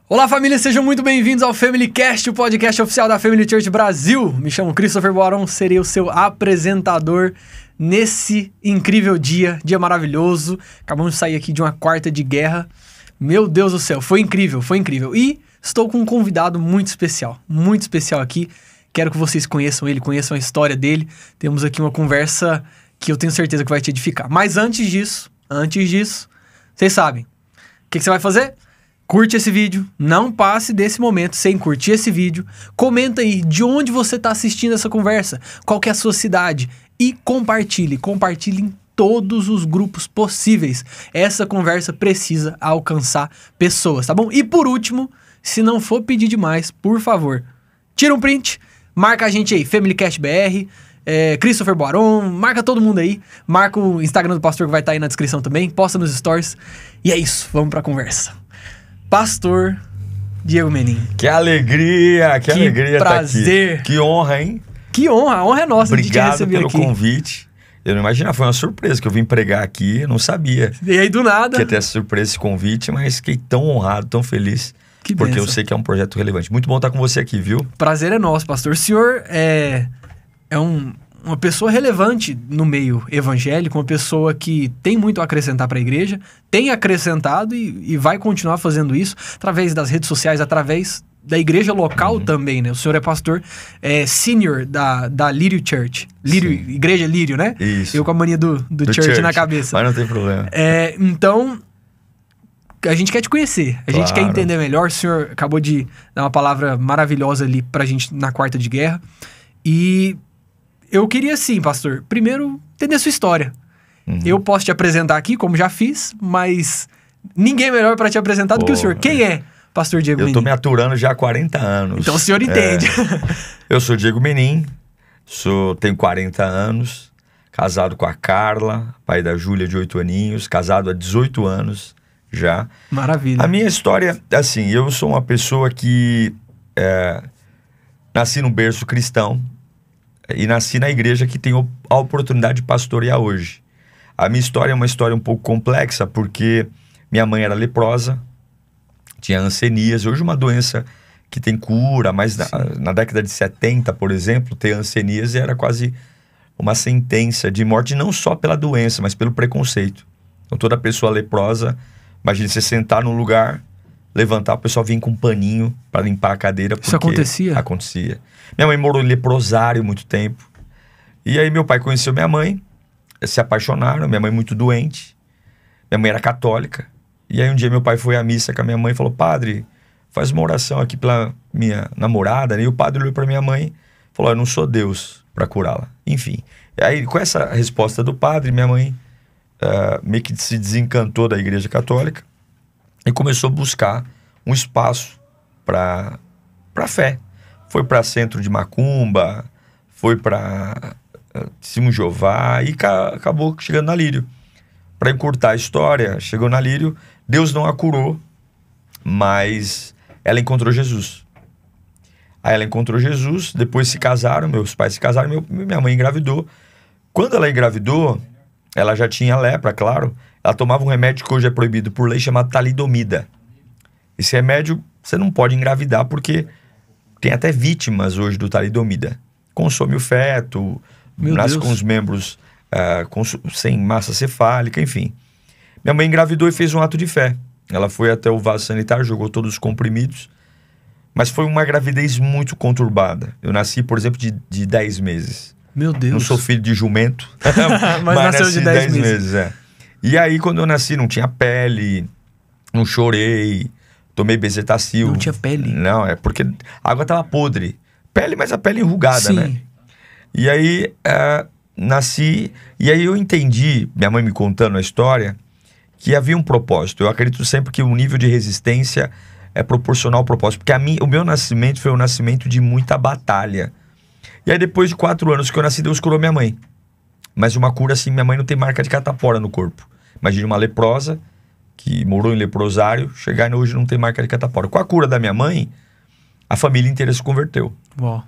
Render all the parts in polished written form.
Olá família, sejam muito bem-vindos ao Family Cast, o podcast oficial da Family Church Brasil. Me chamo Christopher Boaron, serei o seu apresentador nesse incrível dia maravilhoso. Acabamos de sair aqui de uma quarta de guerra. Meu Deus do céu, foi incrível. E estou com um convidado muito especial aqui. Quero que vocês conheçam ele, conheçam a história dele. Temos aqui uma conversa que eu tenho certeza que vai te edificar. Mas antes disso, vocês sabem, o que você vai fazer? Curte esse vídeo, não passe desse momento sem curtir esse vídeo. Comenta aí de onde você está assistindo essa conversa, qual que é a sua cidade e compartilhe em todos os grupos possíveis. Essa conversa precisa alcançar pessoas, tá bom? E por último, se não for pedir demais, por favor, tira um print, marca a gente aí, FamilyCastBR, Christopher Boaron, marca todo mundo aí, marca o Instagram do pastor que vai estar aí na descrição também, posta nos stories. E é isso, vamos pra conversa. Pastor Diego Menin. Que alegria prazer. Estar aqui. Que honra, hein? Que honra, a honra é nossa. Obrigado pelo convite. Eu não imagino, foi uma surpresa que eu vim pregar aqui, eu não sabia. E aí do nada. Que ia ter essa surpresa, esse convite, mas fiquei tão honrado, tão feliz. Que porque benção. Eu sei que é um projeto relevante. Muito bom estar com você aqui, viu? Prazer é nosso, pastor. O senhor é uma pessoa relevante no meio evangélico, uma pessoa que tem muito a acrescentar para a igreja, tem acrescentado e vai continuar fazendo isso através das redes sociais, através da igreja local também, né? O senhor é pastor senior da Lírio Church. Igreja Lírio, né? Isso. Eu com a mania do church na cabeça. Mas não tem problema. Então, a gente quer te conhecer, a gente quer entender melhor. O senhor acabou de dar uma palavra maravilhosa ali pra gente na quarta de guerra. E eu queria sim, pastor, primeiro entender a sua história. Eu posso te apresentar aqui, como já fiz, mas ninguém melhor para te apresentar do que o senhor. Quem é pastor Diego Menin? Eu tô me aturando já há 40 anos. Então o senhor entende. Eu sou Diego Menin, tenho 40 anos, casado com a Carla, pai da Júlia de 8 aninhos, casado há 18 anos já. Maravilha. A minha história, assim, eu sou uma pessoa que nasci num berço cristão, e nasci na igreja que tenho a oportunidade de pastorear hoje. A minha história é uma história um pouco complexa, porque minha mãe era leprosa, tinha hanseníase, hoje uma doença que tem cura, mas na década de 70, por exemplo, ter hanseníase era quase uma sentença de morte, não só pela doença, mas pelo preconceito. Então toda pessoa leprosa, imagine você sentar num lugar, levantar, o pessoal vinha com um paninho para limpar a cadeira. Isso acontecia? Acontecia. Minha mãe morou em leprosário muito tempo. E aí meu pai conheceu minha mãe, se apaixonaram, minha mãe muito doente. Minha mãe era católica. E aí um dia meu pai foi à missa com a minha mãe e falou: padre, faz uma oração aqui pela minha namorada, né? E o padre olhou para minha mãe e falou: eu não sou Deus para curá-la. Enfim. E aí com essa resposta do padre, minha mãe meio que se desencantou da igreja católica e começou a buscar um espaço para fé. Foi para centro de macumba, foi para Testemunho de Jeová e acabou chegando na Lírio. Para encurtar a história, chegou na Lírio, Deus não a curou, mas ela encontrou Jesus. Aí ela encontrou Jesus, depois se casaram, meus pais se casaram, minha mãe engravidou. Quando ela engravidou, ela já tinha lepra, claro. Ela tomava um remédio que hoje é proibido por lei, chamado talidomida. Esse remédio, você não pode engravidar porque tem até vítimas hoje do talidomida. Consome o feto, nasce com os membros sem massa cefálica, enfim. Minha mãe engravidou e fez um ato de fé. Ela foi até o vaso sanitário, jogou todos os comprimidos, mas foi uma gravidez muito conturbada. Eu nasci, por exemplo, de 10 meses. Meu Deus. Não sou filho de jumento, mas nasceu de 10 meses. E aí, quando eu nasci, não tinha pele, não chorei, tomei bezetacil. Não tinha pele? Não, é porque a água tava podre. Pele, mas a pele enrugada, sim, né? E aí, nasci, e aí eu entendi, minha mãe me contando a história, que havia um propósito. Eu acredito sempre que o nível de resistência é proporcional ao propósito, porque o meu nascimento foi um nascimento de muita batalha. E aí, depois de 4 anos que eu nasci, Deus curou minha mãe. Mas uma cura assim, minha mãe não tem marca de catapora no corpo. Imagine uma leprosa que morou em leprosário, chegar e hoje não tem marca de catapora. Com a cura da minha mãe, a família inteira se converteu. Uau.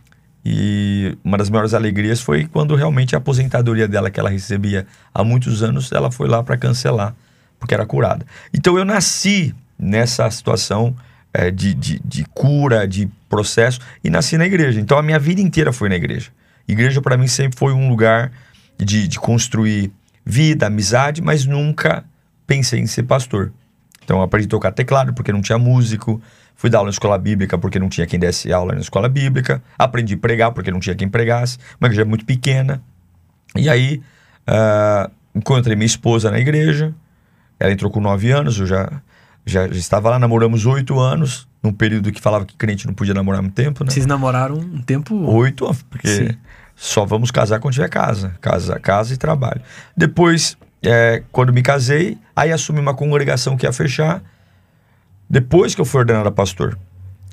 E uma das maiores alegrias foi quando realmente a aposentadoria dela, que ela recebia há muitos anos, ela foi lá para cancelar, porque era curada. Então eu nasci nessa situação de cura, de processo, e nasci na igreja. Então a minha vida inteira foi na igreja. Igreja para mim sempre foi um lugar de construir vida, amizade, mas nunca pensei em ser pastor. Então eu aprendi a tocar teclado porque não tinha músico, fui dar aula na escola bíblica porque não tinha quem desse aula na escola bíblica, aprendi a pregar porque não tinha quem pregasse, uma igreja muito pequena. E aí encontrei minha esposa na igreja, ela entrou com 9 anos, eu já estava lá, namoramos 8 anos, num período que falava que crente não podia namorar muito tempo, né? Vocês namoraram um tempo... 8 anos, porque Sim. Só vamos casar quando tiver casa. Casa e trabalho. Depois, quando me casei, aí assumi uma congregação que ia fechar, depois que eu fui ordenado a pastor.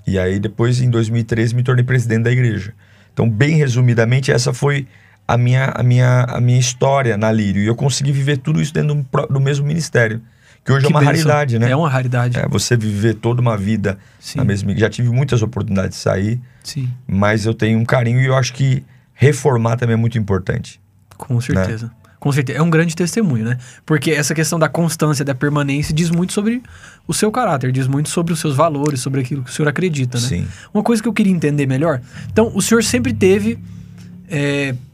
E aí depois, em 2013, me tornei presidente da igreja. Então, bem resumidamente, essa foi a minha história na Lírio. E eu consegui viver tudo isso dentro do mesmo ministério. Que hoje é uma raridade, né? É uma raridade. Você viver toda uma vida na mesma igreja. Já tive muitas oportunidades de sair. Sim. Mas eu tenho um carinho e eu acho que reformar também é muito importante. Com certeza. Né? Com certeza. É um grande testemunho, né? Porque essa questão da constância, da permanência, diz muito sobre o seu caráter, diz muito sobre os seus valores, sobre aquilo que o senhor acredita, né? Sim. Uma coisa que eu queria entender melhor. Então, o senhor sempre teve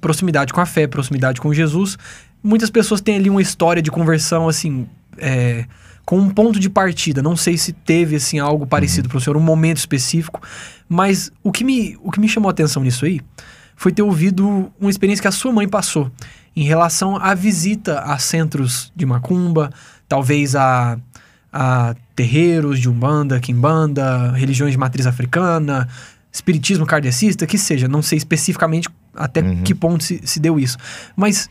proximidade com a fé, proximidade com Jesus. Muitas pessoas têm ali uma história de conversão, assim, com um ponto de partida. Não sei se teve, assim, algo parecido para o senhor, um momento específico. Mas o que me chamou a atenção nisso aí foi ter ouvido uma experiência que a sua mãe passou em relação à visita a centros de macumba, talvez a terreiros de umbanda, quimbanda, religiões de matriz africana, espiritismo kardecista, que seja. Não sei especificamente até que ponto se deu isso. Mas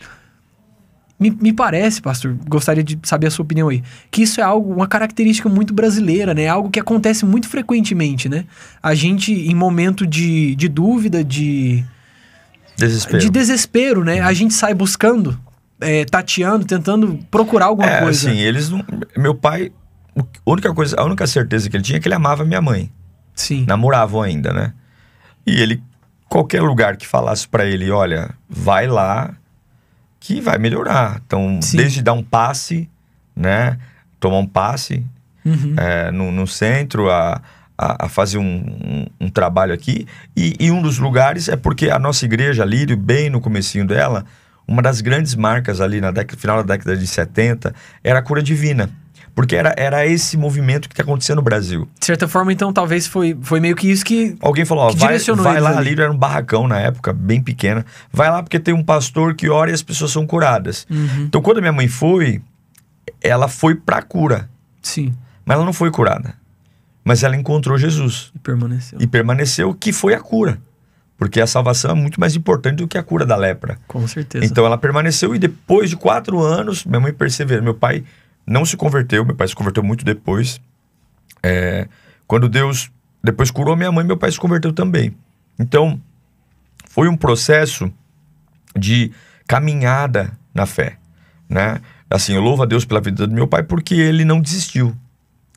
me parece, pastor, gostaria de saber a sua opinião aí, que isso é uma característica muito brasileira, né? Algo que acontece muito frequentemente, né? A gente, em momento de dúvida, de desespero, né? A gente sai buscando, tateando, tentando procurar alguma coisa. Assim, meu pai, a única certeza que ele tinha é que ele amava minha mãe. Sim. Namoravam ainda, né? E ele, qualquer lugar que falasse pra ele, olha, vai lá que vai melhorar. Então, desde dar um passe, né? Tomar um passe no centro, a fazer um trabalho aqui. E um dos lugares é porque a nossa igreja, Lírio, bem no comecinho dela, uma das grandes marcas ali final da década de 70, era a cura divina. Porque era esse movimento que está acontecendo no Brasil. De certa forma, então, talvez foi meio que isso que alguém falou, ó, vai lá, ali. Lírio era um barracão na época, bem pequena. Vai lá porque tem um pastor que ora e as pessoas são curadas. Então, quando a minha mãe foi, ela foi pra cura. Sim. Mas ela não foi curada. Mas ela encontrou Jesus. E permaneceu, que foi a cura. Porque a salvação é muito mais importante do que a cura da lepra. Com certeza. Então, ela permaneceu e depois de 4 anos, minha mãe perseverou. Meu pai não se converteu, meu pai se converteu muito depois. Quando Deus depois curou minha mãe, meu pai se converteu também. Então, foi um processo de caminhada na fé, né? Assim, eu louvo a Deus pela vida do meu pai porque ele não desistiu,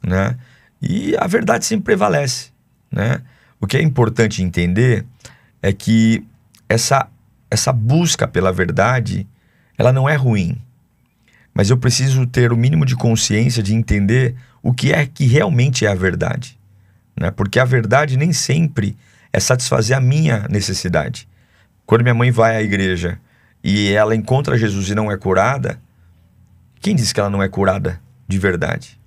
né? E a verdade sempre prevalece, né? O que é importante entender é que essa busca pela verdade, ela não é ruim. Mas eu preciso ter o mínimo de consciência de entender o que é que realmente é a verdade, né? Porque a verdade nem sempre é satisfazer a minha necessidade. Quando minha mãe vai à igreja e ela encontra Jesus e não é curada, quem diz que ela não é curada de verdade?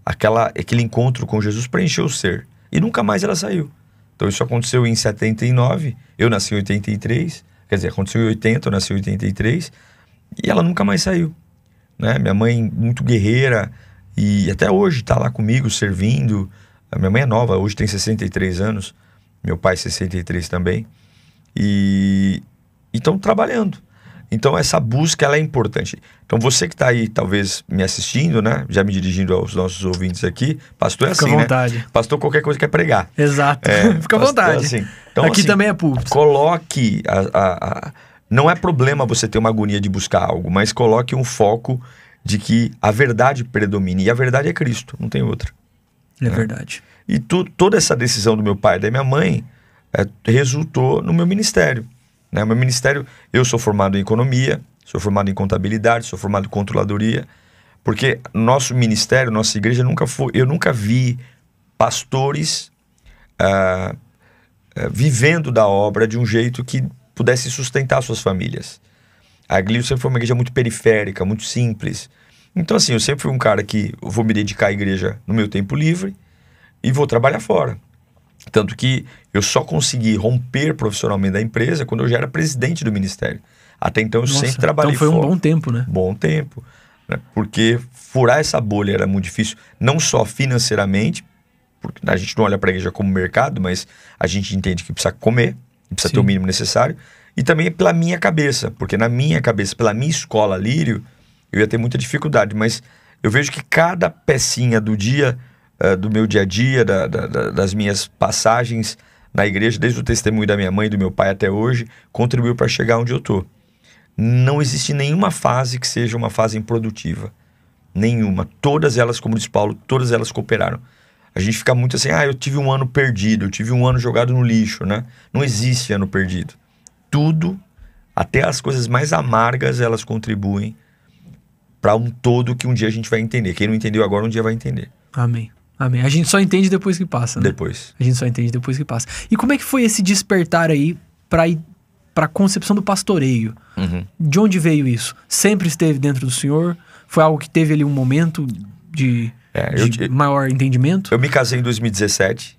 Aquele encontro com Jesus preencheu o ser. E nunca mais ela saiu. Então isso aconteceu em 79, eu nasci em 83, quer dizer, aconteceu em 80, eu nasci em 83, e ela nunca mais saiu. Né? Minha mãe muito guerreira e até hoje está lá comigo servindo. A minha mãe é nova, hoje tem 63 anos, meu pai 63 também, e estão trabalhando. Então essa busca ela é importante. Então você que está aí talvez me assistindo, né? Já me dirigindo aos nossos ouvintes aqui, pastor é assim, Fica à vontade. Né? Pastor qualquer coisa quer pregar. Exato, fica à vontade. Assim. Então, aqui assim, também é púlpito. Coloque não é problema você ter uma agonia de buscar algo, mas coloque um foco de que a verdade predomine. E a verdade é Cristo, não tem outra. É verdade. E toda essa decisão do meu pai e da minha mãe resultou no meu ministério. Né? Meu ministério, eu sou formado em economia, sou formado em contabilidade, sou formado em controladoria, porque nosso ministério, nossa igreja eu nunca vi pastores vivendo da obra de um jeito que pudesse sustentar suas famílias. A Glírio sempre foi uma igreja muito periférica, muito simples. Então assim, eu sempre fui um cara que eu vou me dedicar à igreja no meu tempo livre e vou trabalhar fora. Tanto que eu só consegui romper profissionalmente da empresa quando eu já era presidente do ministério. Até então eu sempre trabalhei fora. Então foi fora. Um bom tempo, né? Bom tempo. Né? Porque furar essa bolha era muito difícil, não só financeiramente, porque a gente não olha para a igreja como mercado, mas a gente entende que precisa comer, precisa ter o mínimo necessário, e também pela minha cabeça, porque na minha cabeça, pela minha escola Lírio, eu ia ter muita dificuldade, mas eu vejo que cada pecinha do dia, do meu dia a dia, das minhas passagens na igreja, desde o testemunho da minha mãe e do meu pai até hoje, contribuiu para chegar onde eu tô. Não existe nenhuma fase que seja uma fase improdutiva. Nenhuma. Todas elas, como diz Paulo, todas elas cooperaram. A gente fica muito assim, eu tive um ano perdido, eu tive um ano jogado no lixo, né? Não existe ano perdido. Tudo, até as coisas mais amargas, elas contribuem para um todo que um dia a gente vai entender. Quem não entendeu agora, um dia vai entender. Amém. Amém. A gente só entende depois que passa, né? Depois. A gente só entende depois que passa. E como é que foi esse despertar aí para a concepção do pastoreio? Uhum. De onde veio isso? Sempre esteve dentro do Senhor? Foi algo que teve ali um momento de maior entendimento? Eu me casei em 2017,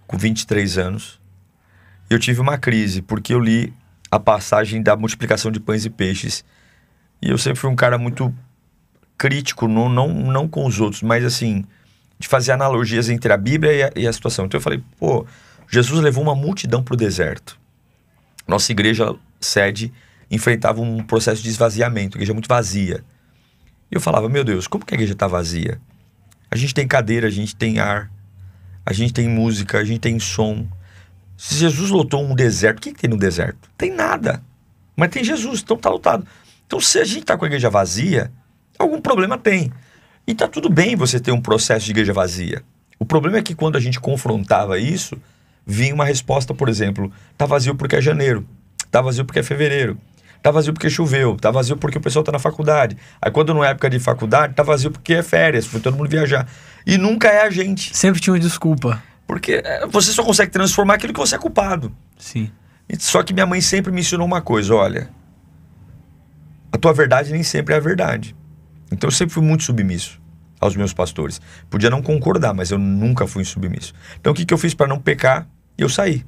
com 23 anos. Eu tive uma crise, porque eu li a passagem da multiplicação de pães e peixes. E eu sempre fui um cara muito crítico, não com os outros, mas assim, de fazer analogias entre a Bíblia e a situação. Então eu falei, Jesus levou uma multidão para o deserto. Nossa igreja sede enfrentava um processo de esvaziamento, a igreja muito vazia. E eu falava, meu Deus, como que a igreja está vazia? A gente tem cadeira, a gente tem ar, a gente tem música, a gente tem som. Se Jesus lotou um deserto, o que tem no deserto? Tem nada. Mas tem Jesus, então tá lotado. Então se a gente tá com a igreja vazia, algum problema tem. E tá tudo bem você ter um processo de igreja vazia. O problema é que quando a gente confrontava isso, vinha uma resposta, por exemplo, tá vazio porque é janeiro, tá vazio porque é fevereiro, tá vazio porque choveu, tá vazio porque o pessoal tá na faculdade. Aí quando não é época de faculdade, tá vazio porque é férias, foi todo mundo viajar. E nunca é a gente. Sempre tinha uma desculpa. Porque você só consegue transformar aquilo que você é culpado. Sim. Só que minha mãe sempre me ensinou uma coisa, olha, a tua verdade nem sempre é a verdade. Então eu sempre fui muito submisso aos meus pastores. Podia não concordar, mas eu nunca fui submisso. Então o que eu fiz para não pecar? Eu saí.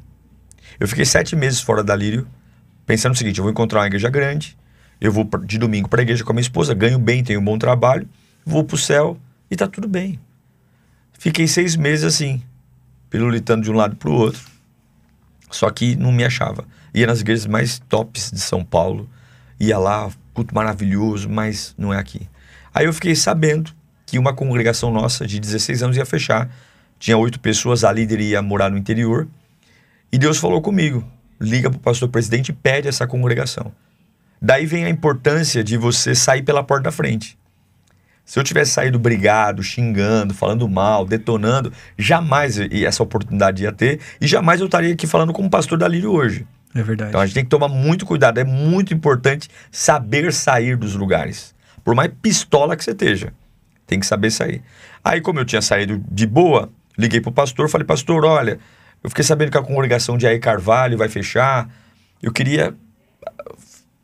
Eu fiquei 7 meses fora da Lírio, pensando o seguinte, eu vou encontrar uma igreja grande, eu vou de domingo para a igreja com a minha esposa, ganho bem, tenho um bom trabalho, vou pro céu e tá tudo bem. Fiquei 6 meses assim, pilulitando de um lado pro outro, só que não me achava. Ia nas igrejas mais tops de São Paulo, ia lá, culto maravilhoso, mas não é aqui. Aí eu fiquei sabendo que uma congregação nossa de 16 anos ia fechar, tinha 8 pessoas, a líder ia morar no interior, e Deus falou comigo, liga pro pastor presidente e pede essa congregação. Daí vem a importância de você sair pela porta da frente. Se eu tivesse saído brigado, xingando, falando mal, detonando, jamais essa oportunidade ia ter, e jamais eu estaria aqui falando como pastor da Lírio hoje. É verdade. Então a gente tem que tomar muito cuidado, é muito importante saber sair dos lugares. Por mais pistola que você esteja, tem que saber sair. Aí como eu tinha saído de boa, liguei pro pastor, falei, pastor, olha, eu fiquei sabendo que a congregação de Jair Carvalho vai fechar, eu queria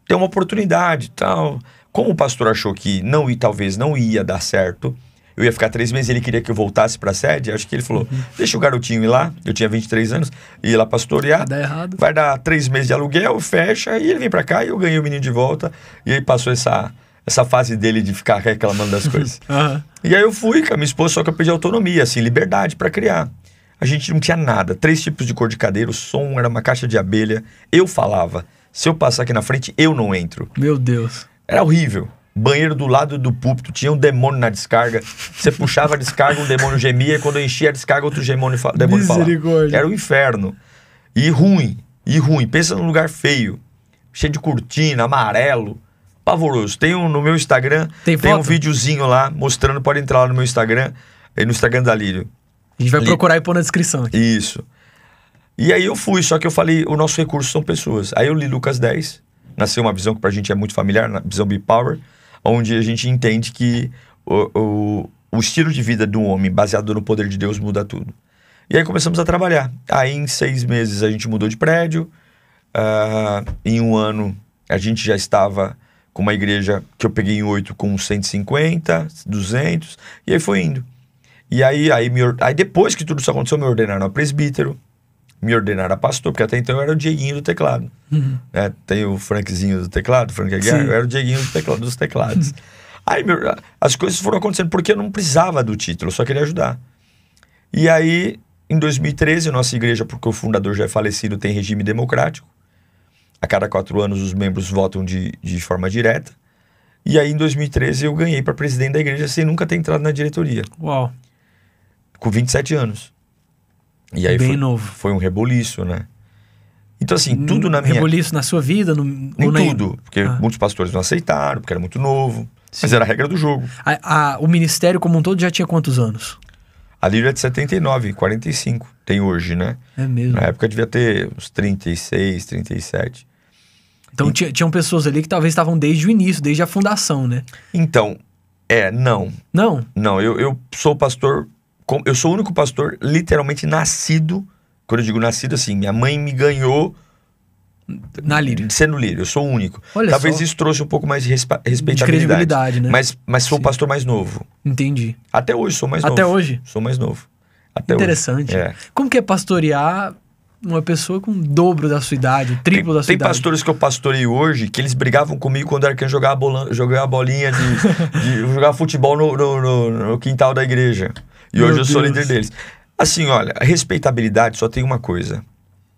ter uma oportunidade e tal. Como o pastor achou que talvez não ia dar certo, eu ia ficar 3 meses, ele queria que eu voltasse para a sede, acho que ele falou, deixa o garotinho ir lá, eu tinha 23 anos, ia lá pastorear, vai dar 3 meses de aluguel, fecha, e ele vem para cá, e eu ganhei o menino de volta, e aí passou essa fase dele de ficar reclamando das coisas. E aí eu fui com a minha esposa, só que eu pedi autonomia, assim, liberdade para criar. A gente não tinha nada, 3 tipos de cor de cadeira, o som era uma caixa de abelha, eu falava, se eu passar aqui na frente, eu não entro. Meu Deus. Era horrível. Banheiro do lado do púlpito, tinha um demônio na descarga. Você puxava a descarga, um demônio gemia, e quando eu enchia a descarga, outro demônio falava. Era o inferno. E ruim. Pensa num lugar feio. Cheio de cortina, amarelo. Pavoroso. Tem no meu Instagram, tem um videozinho lá, mostrando, pode entrar lá no meu Instagram, no Instagram da Lírio. A gente vai procurar e pôr na descrição aqui. Isso. E aí eu fui, só que eu falei, o nosso recurso são pessoas. Aí eu li Lucas 10, nasceu uma visão que pra gente é muito familiar, a visão B-Power, onde a gente entende que o o estilo de vida de um homem baseado no poder de Deus muda tudo. E aí começamos a trabalhar. Aí em 6 meses a gente mudou de prédio. Em 1 ano a gente já estava com uma igreja que eu peguei em 8 com 150, 200. E aí foi indo. E aí depois que tudo isso aconteceu, me ordenaram a presbítero. Me ordenaram a pastor, porque até então eu era o Dieguinho do teclado. Né? Tem o Frankzinho do teclado, Frank Aguiar, eu era o Dieguinho dos teclados. Aí as coisas foram acontecendo porque eu não precisava do título, eu só queria ajudar. E aí, em 2013, a nossa igreja, porque o fundador já é falecido, tem regime democrático. A cada 4 anos os membros votam de forma direta. E aí, em 2013, eu ganhei para presidente da igreja sem nunca ter entrado na diretoria. Uau! Com 27 anos. E aí bem novo. Foi um reboliço, né? Então, assim, tudo na minha... Reboliço na sua vida? Em tudo. Porque muitos pastores não aceitaram, porque era muito novo. Sim. Mas era a regra do jogo. O ministério como um todo já tinha quantos anos? A Lírio é de 79, 45. Tem hoje, né? É mesmo. Na época devia ter uns 36, 37. Então tinham pessoas ali que talvez estavam desde o início, desde a fundação, né? Então, não. Não? Não, eu sou pastor... Eu sou o único pastor literalmente nascido... Quando eu digo nascido, assim, minha mãe me ganhou... Na Lírio. Sendo Lírio, eu sou o único. Olha Talvez só. isso trouxe um pouco mais de respeitabilidade. De credibilidade, né? Mas sou o pastor mais novo. Entendi. Até hoje sou mais novo. Até hoje? Sou mais novo. Até interessante. Hoje. Como que é pastorear uma pessoa com o dobro da sua idade, o triplo da sua idade? Tem pastores que eu pastorei hoje que eles brigavam comigo quando era que eu jogar a bolinha de jogar futebol no quintal da igreja. E hoje eu sou líder deles. Assim, olha, a respeitabilidade só tem uma coisa.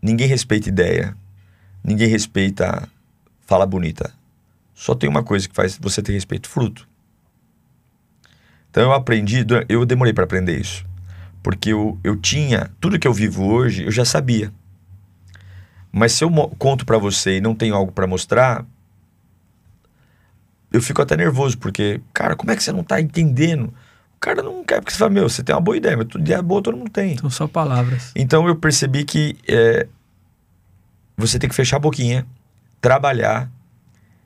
Ninguém respeita ideia. Ninguém respeita fala bonita. Só tem uma coisa que faz você ter respeito: fruto. Então eu aprendi, eu demorei para aprender isso. Porque eu tinha, tudo que eu vivo hoje, eu já sabia. Mas se eu conto para você e não tenho algo para mostrar, eu fico até nervoso, porque, cara, como é que você não tá entendendo? O cara não quer, porque você fala, você tem uma boa ideia, mas ideia boa todo mundo tem. São só palavras. Então eu percebi que você tem que fechar a boquinha, trabalhar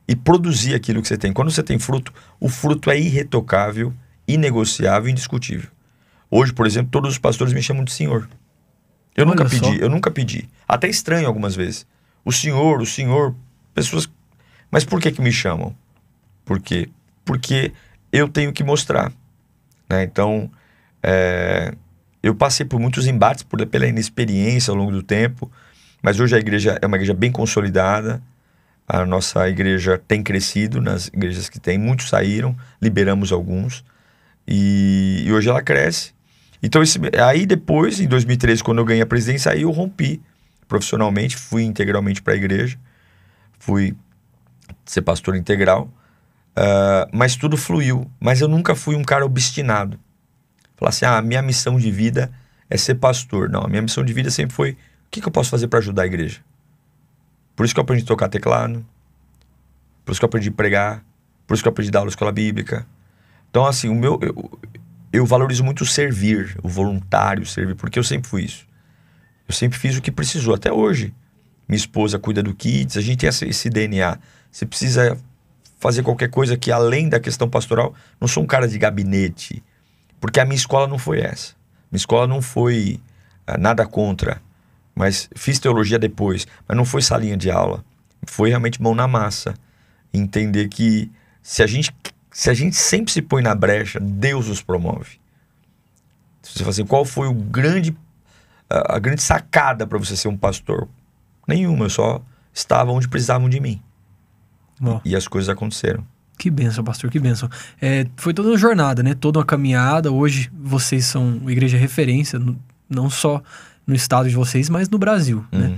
e produzir aquilo que você tem. Quando você tem fruto, o fruto é irretocável, inegociável e indiscutível. Hoje, por exemplo, todos os pastores me chamam de senhor. Eu nunca pedi. Até estranho algumas vezes. O senhor, pessoas... Mas por que me chamam? Por quê? Porque eu tenho que mostrar. Né? Então, eu passei por muitos embates pela inexperiência ao longo do tempo, mas hoje a igreja é uma igreja bem consolidada. A nossa igreja tem crescido nas igrejas que tem. Muitos saíram, liberamos alguns. E hoje ela cresce. Então, aí depois, em 2013, quando eu ganhei a presidência, aí eu rompi profissionalmente, fui integralmente para a igreja, fui ser pastor integral, mas tudo fluiu. Mas eu nunca fui um cara obstinado. Falar assim, a minha missão de vida é ser pastor. Não, a minha missão de vida sempre foi, o que eu posso fazer para ajudar a igreja? Por isso que eu aprendi a tocar teclado, por isso que eu aprendi a pregar, por isso que eu aprendi a dar aula na escola bíblica. Então, assim, eu valorizo muito o servir, o voluntário, servir, porque eu sempre fui isso. Eu sempre fiz o que precisou, até hoje. Minha esposa cuida do kids, a gente tem esse DNA. Você precisa fazer qualquer coisa que, além da questão pastoral, não sou um cara de gabinete, porque a minha escola não foi essa. Minha escola não foi nada contra, mas fiz teologia depois, mas não foi salinha de aula. Foi realmente mão na massa. Entender que se a gente sempre se põe na brecha, Deus os promove. Se você fala assim, qual foi a grande sacada para você ser um pastor? Nenhuma, eu só estava onde precisavam de mim. Bom, e as coisas aconteceram. Que bênção, pastor, que bênção. Foi toda uma jornada, né? Toda uma caminhada. Hoje vocês são uma igreja referência, não só no estado de vocês, mas no Brasil, né?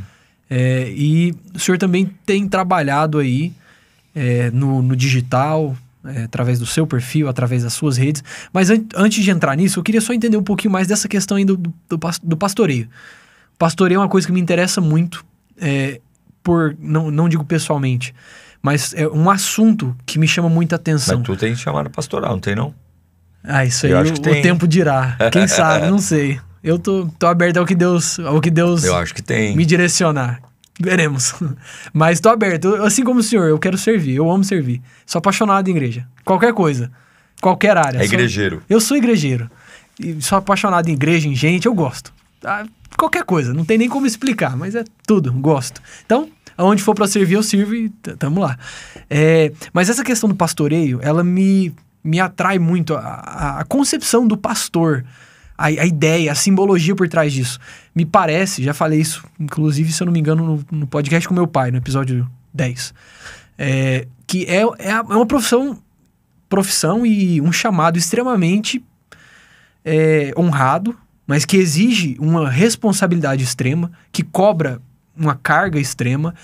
E o senhor também tem trabalhado aí no digital, através do seu perfil, através das suas redes. Mas antes de entrar nisso, eu queria só entender um pouquinho mais dessa questão ainda do pastoreio. Pastoreio é uma coisa que me interessa muito, não digo pessoalmente, mas é um assunto que me chama muita atenção. Mas tu tem chamada pastoral, não tem não? Isso aí o tempo dirá. Quem sabe, não sei. Eu tô aberto ao que Deus eu acho que tem. Me direcionar. Veremos. Mas tô aberto. Assim como o senhor, eu quero servir. Eu amo servir. Sou apaixonado em igreja. Qualquer coisa. qualquer área. É igrejeiro. Eu sou igrejeiro. E sou apaixonado em igreja, em gente, eu gosto. Qualquer coisa, não tem nem como explicar, mas é tudo, gosto. Então, aonde for pra servir, eu sirvo e tamo lá. Mas essa questão do pastoreio, ela me atrai muito, a concepção do pastor, a ideia, a simbologia por trás disso. Me parece, já falei isso, inclusive, se eu não me engano, no podcast com meu pai, no episódio 10, que é uma profissão e um chamado extremamente honrado, mas que exige uma responsabilidade extrema, que cobra uma carga extrema.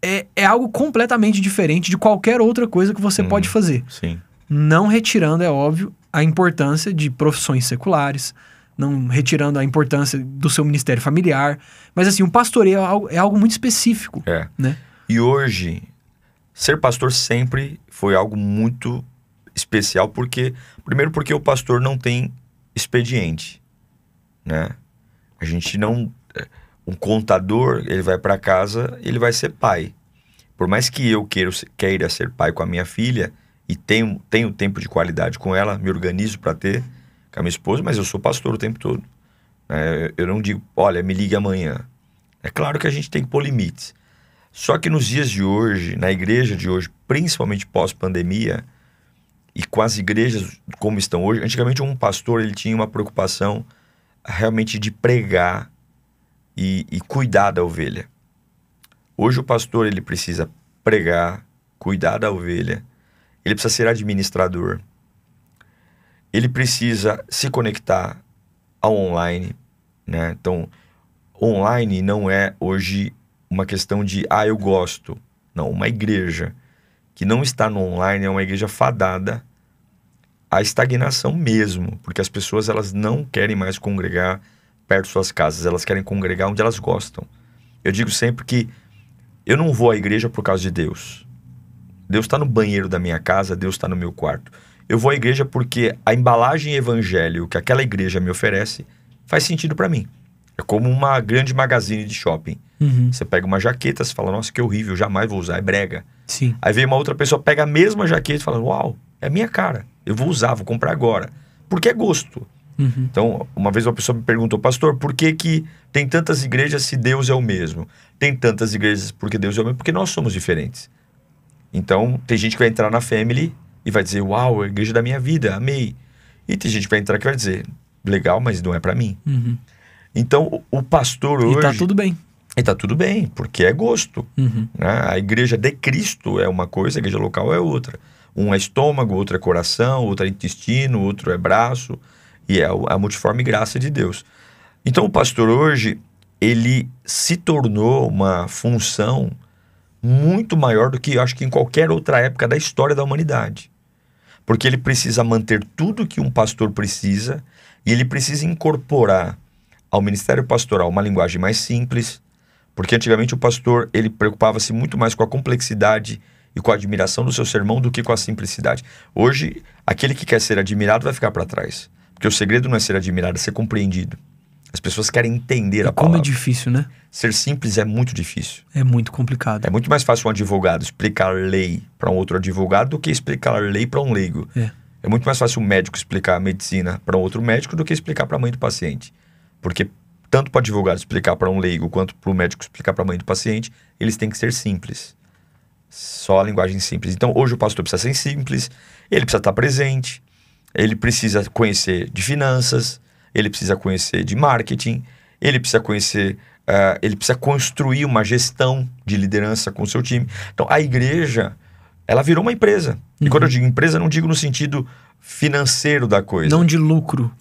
É algo completamente diferente de qualquer outra coisa que você pode fazer. Sim. Não retirando, é óbvio, a importância de profissões seculares, não retirando a importância do seu ministério familiar, mas assim, o pastoreio é algo muito específico. Né? E hoje, ser pastor sempre foi algo muito especial, primeiro porque o pastor não tem expediente, né? A gente não... Um contador, ele vai para casa, ele vai ser pai. Por mais que eu queira ser pai com a minha filha, e tenho tempo de qualidade com ela, me organizo para ter com a minha esposa, mas eu sou pastor o tempo todo. Eu não digo, olha, me ligue amanhã. É claro que a gente tem que pôr limites. Só que nos dias de hoje, na igreja de hoje, principalmente pós-pandemia, e com as igrejas como estão hoje, antigamente um pastor ele tinha uma preocupação realmente de pregar e cuidar da ovelha. Hoje o pastor ele precisa pregar, cuidar da ovelha, ele precisa ser administrador, ele precisa se conectar ao online, né? Então, online não é hoje uma questão de, eu gosto. Não, uma igreja que não está no online é uma igreja fadada à estagnação mesmo, porque as pessoas elas não querem mais congregar perto de suas casas, elas querem congregar onde elas gostam. Eu digo sempre que eu não vou à igreja por causa de Deus. Deus está no banheiro da minha casa, Deus está no meu quarto. Eu vou à igreja porque a embalagem evangelho que aquela igreja me oferece faz sentido para mim. É como uma grande magazine de shopping. Você pega uma jaqueta, você fala, nossa, que horrível, jamais vou usar, é brega. Sim. Aí vem uma outra pessoa, pega a mesma jaqueta e fala, uau, é a minha cara, eu vou usar, vou comprar agora. Porque é gosto. Então, uma vez uma pessoa me perguntou, pastor, por que tem tantas igrejas se Deus é o mesmo? Tem tantas igrejas porque Deus é o mesmo? Porque nós somos diferentes. Então, tem gente que vai entrar na Family e vai dizer, uau, é a igreja da minha vida, amei. E tem gente que vai entrar que vai dizer, legal, mas não é pra mim. Então, o pastor hoje... E tá tudo bem. E tá tudo bem, porque é gosto. Né? A igreja de Cristo é uma coisa, a igreja local é outra. Um é estômago, outro é coração, outro é intestino, outro é braço. E é a multiforme graça de Deus. Então o pastor hoje, ele se tornou uma função muito maior do que eu acho que em qualquer outra época da história da humanidade. Porque ele precisa manter tudo que um pastor precisa e ele precisa incorporar ao ministério pastoral uma linguagem mais simples, porque antigamente o pastor ele preocupava-se muito mais com a complexidade e com a admiração do seu sermão do que com a simplicidade. Hoje, aquele que quer ser admirado vai ficar para trás. Porque o segredo não é ser admirado, é ser compreendido. As pessoas querem entender a palavra. Como é difícil, né? Ser simples é muito difícil. É muito complicado. É muito mais fácil um advogado explicar lei para um outro advogado do que explicar lei para um leigo. É muito mais fácil um médico explicar a medicina para um outro médico do que explicar para a mãe do paciente. Porque tanto para o advogado explicar para um leigo quanto para o médico explicar para a mãe do paciente, eles têm que ser simples. Só a linguagem simples. Então hoje o pastor precisa ser simples, ele precisa estar presente, ele precisa conhecer de finanças, ele precisa conhecer de marketing, ele precisa conhecer, ele precisa construir uma gestão de liderança com o seu time. Então a igreja, ela virou uma empresa. E quando eu digo empresa, não digo no sentido financeiro da coisa. Não de lucro.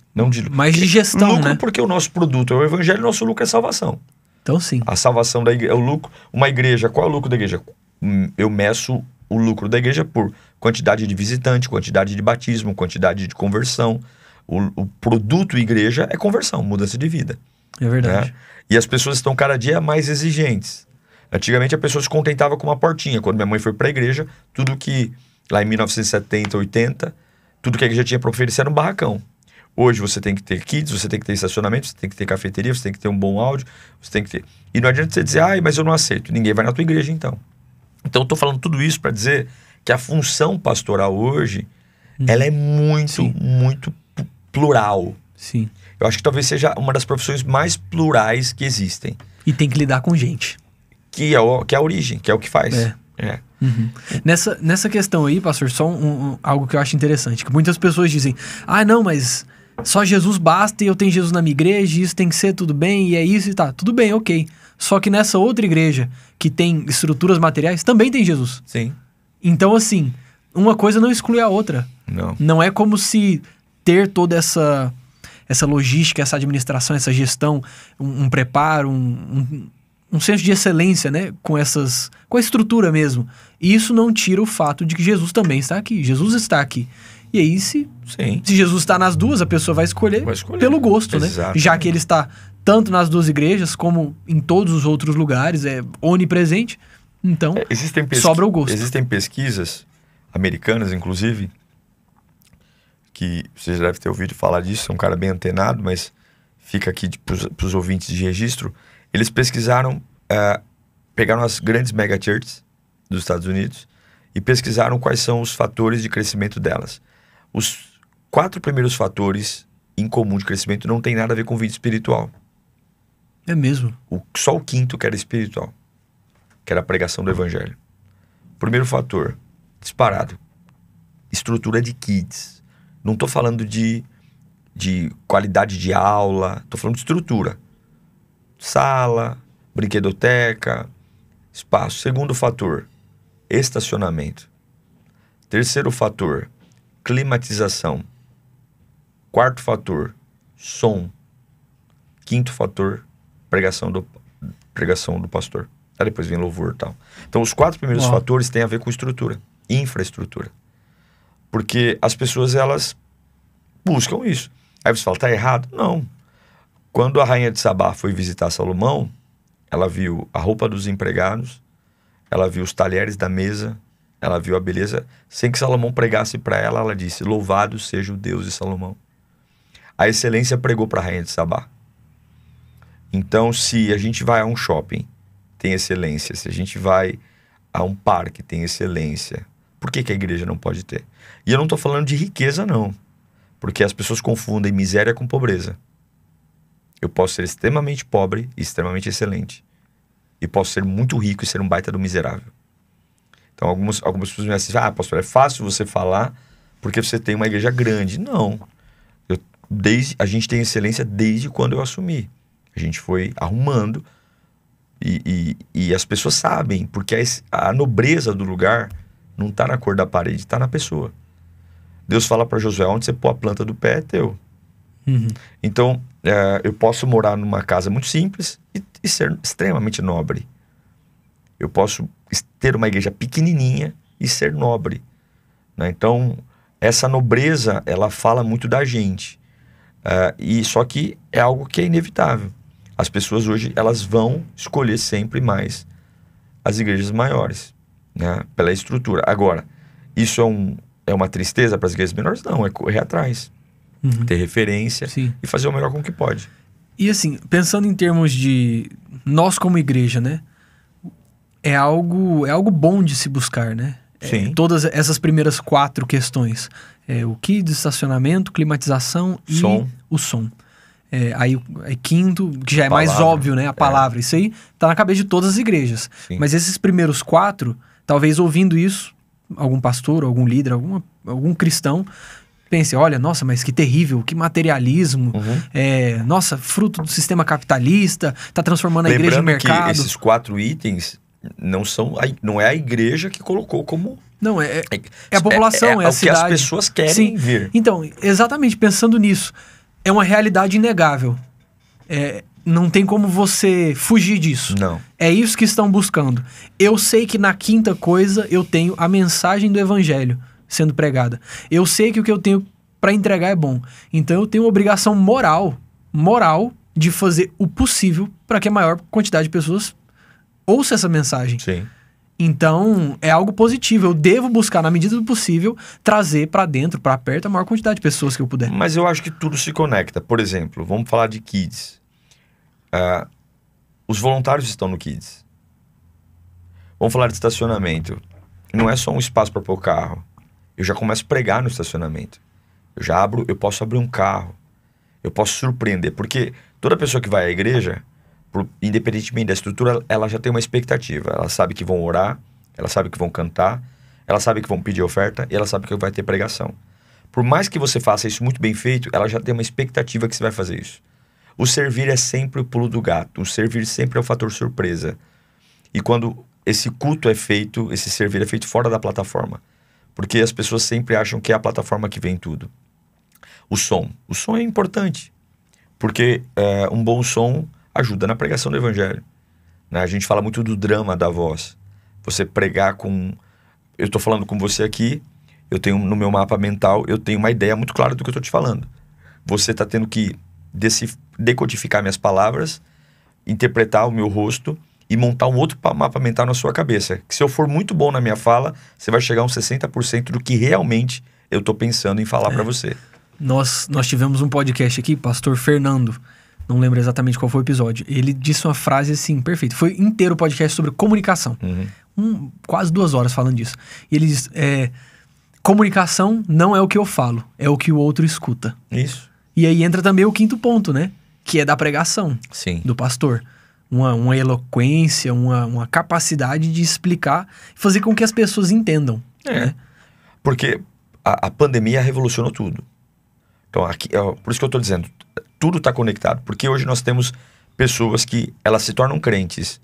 Mas de gestão, lucro, né? Porque o nosso produto é o evangelho, o nosso lucro é salvação. Então sim. A salvação da igreja, é o lucro. Uma igreja, qual é o lucro da igreja? Eu meço o lucro da igreja por quantidade de visitante, quantidade de batismo, quantidade de conversão. O produto igreja é conversão, mudança de vida. É verdade. Né? E as pessoas estão cada dia mais exigentes. Antigamente a pessoa se contentava com uma portinha. Quando minha mãe foi para a igreja, tudo que, lá em 1970, 80, tudo que a igreja tinha para oferecer era um barracão. Hoje você tem que ter kids, você tem que ter estacionamento, você tem que ter cafeteria, você tem que ter um bom áudio, você tem que ter... E não adianta você dizer, mas eu não aceito. Ninguém vai na tua igreja então. Então eu estou falando tudo isso para dizer que a função pastoral hoje, Ela é muito plural. Sim. Eu acho que talvez seja uma das profissões mais plurais que existem. E tem que lidar com gente. Que é a origem, que é o que faz. Uhum. Nessa questão aí, pastor, só algo que eu acho interessante. Que muitas pessoas dizem, não, mas só Jesus basta e eu tenho Jesus na minha igreja e isso tem que ser tudo bem e é isso e tá. Tudo bem, ok. Só que nessa outra igreja que tem estruturas materiais, também tem Jesus. Sim. Então, assim, uma coisa não exclui a outra. Não. Não é como se ter toda essa logística, essa administração, essa gestão, um preparo, um senso de excelência, né? Com a estrutura mesmo. E isso não tira o fato de que Jesus também está aqui. Jesus está aqui. E aí, se Jesus está nas duas, a pessoa vai escolher pelo gosto, né? Já que ele está tanto nas duas igrejas, como em todos os outros lugares, é onipresente. Então, sobra o gosto. Existem pesquisas americanas, inclusive, que vocês devem ter ouvido falar disso, é um cara bem antenado, mas fica aqui para os ouvintes de registro. Eles pesquisaram, pegaram as grandes megachurches dos Estados Unidos e pesquisaram quais são os fatores de crescimento delas. Os 4 primeiros fatores em comum de crescimento não tem nada a ver com vida espiritual. É mesmo? Só o 5º que era espiritual, que era a pregação do evangelho. Primeiro fator, disparado, estrutura de kids. Não estou falando de qualidade de aula, estou falando de estrutura. Sala, brinquedoteca, espaço. Segundo fator, estacionamento. Terceiro fator, climatização. Quarto fator, som. Quinto fator, pregação do pastor. Aí depois vem louvor e tal. Então os 4 primeiros fatores têm a ver com estrutura, infraestrutura. Porque as pessoas, elas buscam isso. Aí você fala, tá errado? Não. Quando a rainha de Sabá foi visitar Salomão, ela viu a roupa dos empregados, ela viu os talheres da mesa, ela viu a beleza. Sem que Salomão pregasse para ela, ela disse, louvado seja o Deus de Salomão. A excelência pregou para a rainha de Sabá. Então, se a gente vai a um shopping, tem excelência. Se a gente vai a um parque, tem excelência. Por que a igreja não pode ter? E eu não estou falando de riqueza, não. Porque as pessoas confundem miséria com pobreza. Eu posso ser extremamente pobre e extremamente excelente. E posso ser muito rico e ser um baita do miserável. Então, algumas pessoas me dizem, pastor, é fácil você falar porque você tem uma igreja grande. Não. A gente tem excelência desde quando eu assumi. A gente foi arrumando e as pessoas sabem, porque a nobreza do lugar não está na cor da parede, está na pessoa. Deus fala para Josué, onde você pôr a planta do pé é teu. Uhum. Então, eu posso morar numa casa muito simples e ser extremamente nobre. Eu posso ter uma igreja pequenininha e ser nobre, né? Então, essa nobreza, ela fala muito da gente. Só que é algo que é inevitável. As pessoas hoje, elas vão escolher sempre mais as igrejas maiores, né? Pela estrutura. Agora, isso é uma tristeza para as igrejas menores? Não, é correr atrás. Ter referência e fazer o melhor com o que pode. E assim, pensando em termos de nós como igreja, né? É algo bom de se buscar, né? Sim. Todas essas primeiras 4 questões. O kids, estacionamento, climatização e o som. Aí quinto, que já é mais óbvio, né? A palavra. Isso aí tá na cabeça de todas as igrejas. Sim. Mas esses primeiros 4, talvez ouvindo isso, algum pastor, algum líder, algum cristão, pense, olha, nossa, mas que terrível, que materialismo. Nossa, fruto do sistema capitalista, tá transformando a igreja em mercado. Que esses 4 itens não é a igreja que colocou como... Não, é a população, é a cidade. É o que as pessoas querem ver. Então, exatamente, pensando nisso, é uma realidade inegável. Não tem como você fugir disso. Não. É isso que estão buscando. Eu sei que na 5ª coisa eu tenho a mensagem do evangelho sendo pregada. Eu sei que o que eu tenho para entregar é bom. Então eu tenho uma obrigação moral de fazer o possível para que a maior quantidade de pessoas ouça essa mensagem. Sim. Então, é algo positivo. Eu devo buscar, na medida do possível, trazer para dentro, para perto, a maior quantidade de pessoas que eu puder. Mas eu acho que tudo se conecta. Por exemplo, vamos falar de kids. Os voluntários estão no kids. Vamos falar de estacionamento. Não é só um espaço para pôr carro. eu já começo a pregar no estacionamento. Eu posso abrir um carro, eu posso surpreender, porque toda pessoa que vai à igreja, independentemente da estrutura, ela já tem uma expectativa. Ela sabe que vão orar, ela sabe que vão cantar, ela sabe que vão pedir oferta e ela sabe que vai ter pregação. Por mais que você faça isso muito bem feito, ela já tem uma expectativa que você vai fazer isso. O servir é sempre o pulo do gato, o servir sempre é o fator surpresa. E quando esse culto é feito, esse servir é feito fora da plataforma. Porque as pessoas sempre acham que é a plataforma que vem tudo. O som é importante, porque um bom som ajuda na pregação do evangelho, né? A gente fala muito do drama da voz. Você pregar com... Eu estou falando com você aqui, eu tenho no meu mapa mental, eu tenho uma ideia muito clara do que eu estou te falando. Você está tendo que decodificar minhas palavras, interpretar o meu rosto e montar um outro mapa mental na sua cabeça. Que se eu for muito bom na minha fala, você vai chegar a uns 60% do que realmente eu estou pensando em falar para você. Nós tivemos um podcast aqui, pastor Fernando, não lembro exatamente qual foi o episódio. Ele disse uma frase assim, perfeita. Foi inteiro o podcast sobre comunicação. Quase 2 horas falando disso. E ele diz, comunicação não é o que eu falo, é o que o outro escuta. Isso. E aí entra também o 5º ponto, né? Que é da pregação. Sim. Do pastor. Uma eloquência, uma capacidade de explicar, fazer com que as pessoas entendam. Né? Porque a pandemia revolucionou tudo. Então, por isso que eu estou dizendo, tudo está conectado. Porque hoje nós temos pessoas que elas se tornam crentes,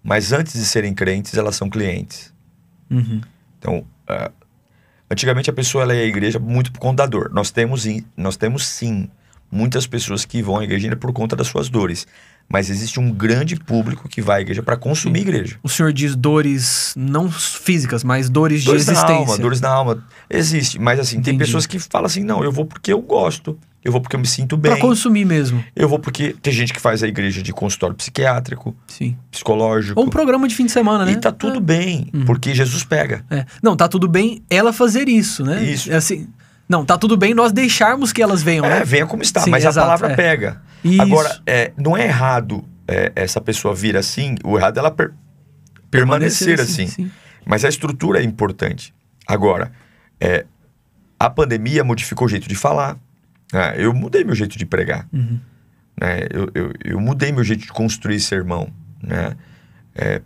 mas antes de serem crentes, elas são clientes. Então, antigamente a pessoa ela ia à igreja muito por conta da dor. Nós temos sim muitas pessoas que vão à igreja por conta das suas dores. Mas existe um grande público que vai à igreja para consumir igreja. O senhor diz dores não físicas, mas dores de existência. Dores na alma. Existe, mas assim, tem pessoas que falam assim, não, eu vou porque eu gosto. Eu vou porque eu me sinto bem. Pra consumir mesmo. Eu vou porque tem gente que faz a igreja de consultório psiquiátrico, psicológico. Ou um programa de fim de semana, né? E tá tudo bem, porque Jesus pega. Não, tá tudo bem ela fazer isso, né? Isso. É assim, não, tá tudo bem nós deixarmos que elas venham, né? Venha como está, Sim, mas exato, a palavra pega. Isso. Agora, não é errado essa pessoa vir assim, o errado é ela permanecer assim. Sim. Mas a estrutura é importante. Agora, a pandemia modificou o jeito de falar. Eu mudei meu jeito de pregar. Né? Eu mudei meu jeito de construir sermão. Né?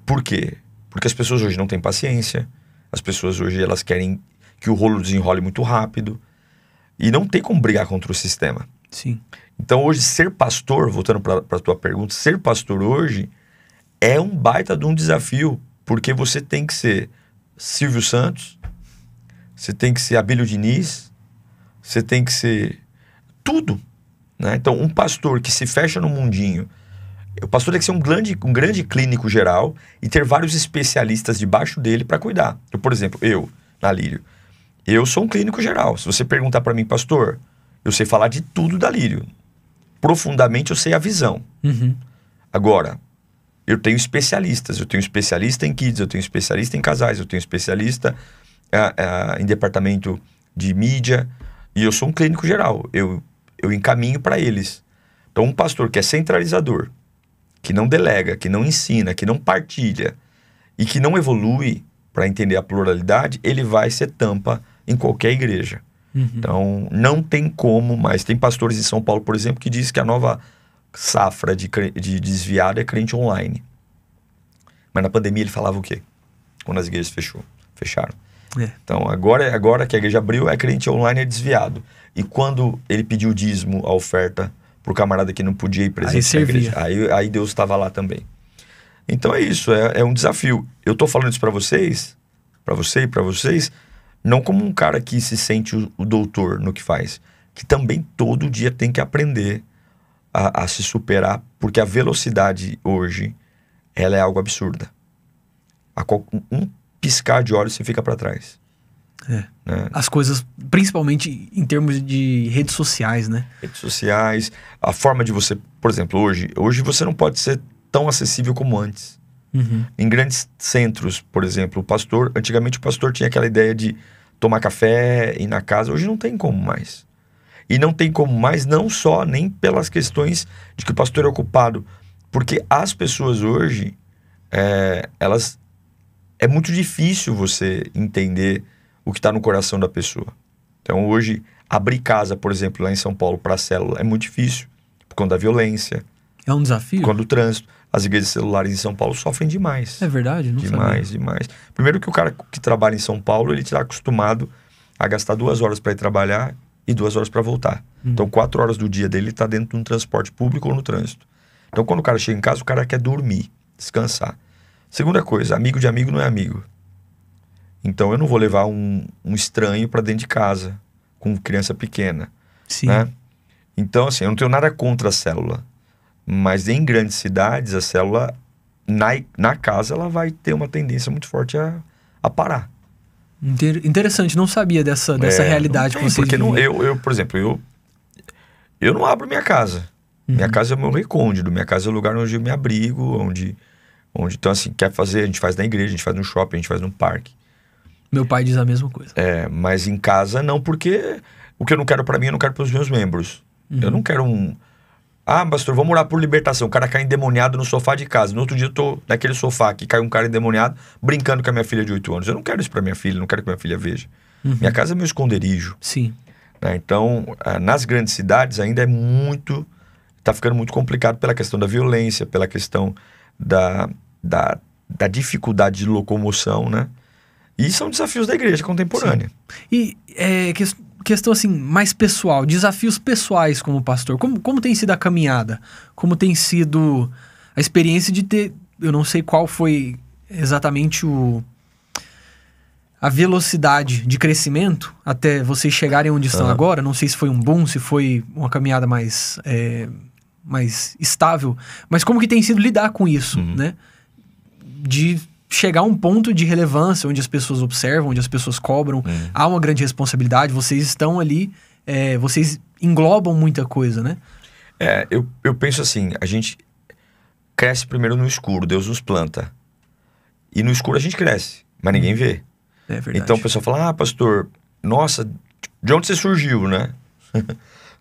Por quê? Porque as pessoas hoje não têm paciência. As pessoas hoje elas querem que o rolo desenrole muito rápido. E não tem como brigar contra o sistema. Sim. Então hoje ser pastor, voltando para a tua pergunta, ser pastor hoje é um baita de um desafio. Porque você tem que ser Silvio Santos, você tem que ser Abílio Diniz, você tem que ser tudo, né? Então, um pastor que se fecha no mundinho, o pastor tem que ser um grande clínico geral e ter vários especialistas debaixo dele para cuidar. Então, por exemplo, na Lírio, eu sou um clínico geral. Se você perguntar para mim, pastor, eu sei falar de tudo da Lírio. Profundamente eu sei a visão. Agora, eu tenho especialistas. Eu tenho especialista em kids, eu tenho especialista em casais, eu tenho especialista em departamento de mídia. E eu sou um clínico geral. Eu encaminho para eles. Então, um pastor que é centralizador, que não delega, que não ensina, que não partilha e que não evolui para entender a pluralidade, ele vai ser tampa em qualquer igreja. Então, não tem como mais. Tem pastores em São Paulo, por exemplo, que diz que a nova safra de desviado é crente online. Mas na pandemia ele falava o quê? Quando as igrejas fecharam. Então, agora que a igreja abriu, é crente online, é desviado. E quando ele pediu o dízimo, a oferta, pro camarada que não podia ir presente na igreja, aí Deus estava lá também. Então é isso, é um desafio. Eu tô falando isso para vocês, para você e para vocês, não como um cara que se sente o doutor no que faz, que também todo dia tem que aprender a se superar, porque a velocidade hoje, ela é algo absurda. Um piscar de olhos você fica para trás. Né? As coisas, principalmente em termos de redes sociais, né? Redes sociais, a forma de você, por exemplo, hoje você não pode ser tão acessível como antes. Em grandes centros, por exemplo, antigamente o pastor tinha aquela ideia de tomar café, ir na casa, hoje não tem como mais. E não tem como mais, não só nem pelas questões de que o pastor é ocupado, porque as pessoas hoje, é muito difícil você entender o que está no coração da pessoa. Então hoje, abrir casa, por exemplo, lá em São Paulo para a célula é muito difícil, por conta da violência. É um desafio? Por conta do trânsito. As igrejas celulares em São Paulo sofrem demais. É verdade? Não demais, sabia. demais. Primeiro que o cara que trabalha em São Paulo, ele está acostumado a gastar 2 horas para ir trabalhar e 2 horas para voltar. Então 4 horas do dia dele está dentro de um transporte público ou no trânsito. Então quando o cara chega em casa, o cara quer dormir, descansar. Segunda coisa, amigo de amigo não é amigo. Então eu não vou levar um estranho para dentro de casa, com criança pequena. Sim. Né? Então assim, eu não tenho nada contra a célula. Mas em grandes cidades, a célula, na casa, ela vai ter uma tendência muito forte a parar. Interessante, não sabia dessa realidade que vocês porque vivem. eu, por exemplo, eu não abro minha casa. Minha casa é o meu recôndito, minha casa é o lugar onde eu me abrigo, onde então assim, quer fazer, a gente faz na igreja, a gente faz no shopping, a gente faz no parque. Meu pai diz a mesma coisa. Mas em casa não, porque o que eu não quero pra mim, eu não quero pros meus membros. Eu não quero Ah, pastor, vamos orar por libertação. O cara cai endemoniado no sofá de casa. No outro dia eu tô naquele sofá aqui, cai um cara endemoniado, brincando com a minha filha de 8 anos. Eu não quero isso pra minha filha, não quero que minha filha veja. Minha casa é meu esconderijo. Sim. Né? Então, nas grandes cidades ainda tá ficando muito complicado pela questão da violência, pela questão da dificuldade de locomoção, né? E são desafios da igreja contemporânea. Sim. E questão assim, mais pessoal, desafios pessoais como pastor. Como tem sido a caminhada? Como tem sido a experiência de ter... Eu não sei qual foi exatamente a velocidade de crescimento até vocês chegarem onde estão agora. Não sei se foi um boom, se foi uma caminhada mais estável. Mas como que tem sido lidar com isso, né? De chegar a um ponto de relevância onde as pessoas observam, onde as pessoas cobram. Há uma grande responsabilidade, vocês estão ali, vocês englobam muita coisa, né? Eu penso assim, a gente cresce primeiro no escuro, Deus nos planta. E no escuro a gente cresce, mas ninguém vê. É verdade. Então o pessoal fala, pastor, nossa, de onde você surgiu, né?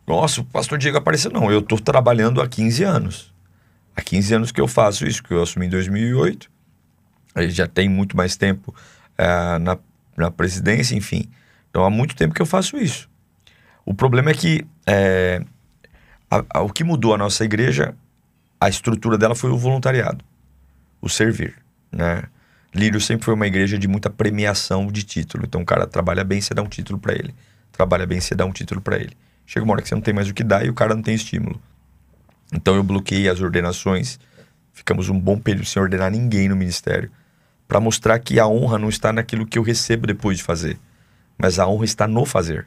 Nossa, o pastor Diego apareceu. Não, eu tô trabalhando há 15 anos. Há 15 anos que eu faço isso, que eu assumi em 2008. A gente já tem muito mais tempo na presidência, enfim. Então, há muito tempo que eu faço isso. O problema é que o que mudou a nossa igreja, a estrutura dela foi o voluntariado, o servir, né? Lírio sempre foi uma igreja de muita premiação de título. Então, o cara trabalha bem, você dá um título para ele. Trabalha bem, você dá um título para ele. Chega uma hora que você não tem mais o que dar e o cara não tem estímulo. Então, eu bloqueei as ordenações. Ficamos um bom período sem ordenar ninguém no ministério, para mostrar que a honra não está naquilo que eu recebo depois de fazer, mas a honra está no fazer.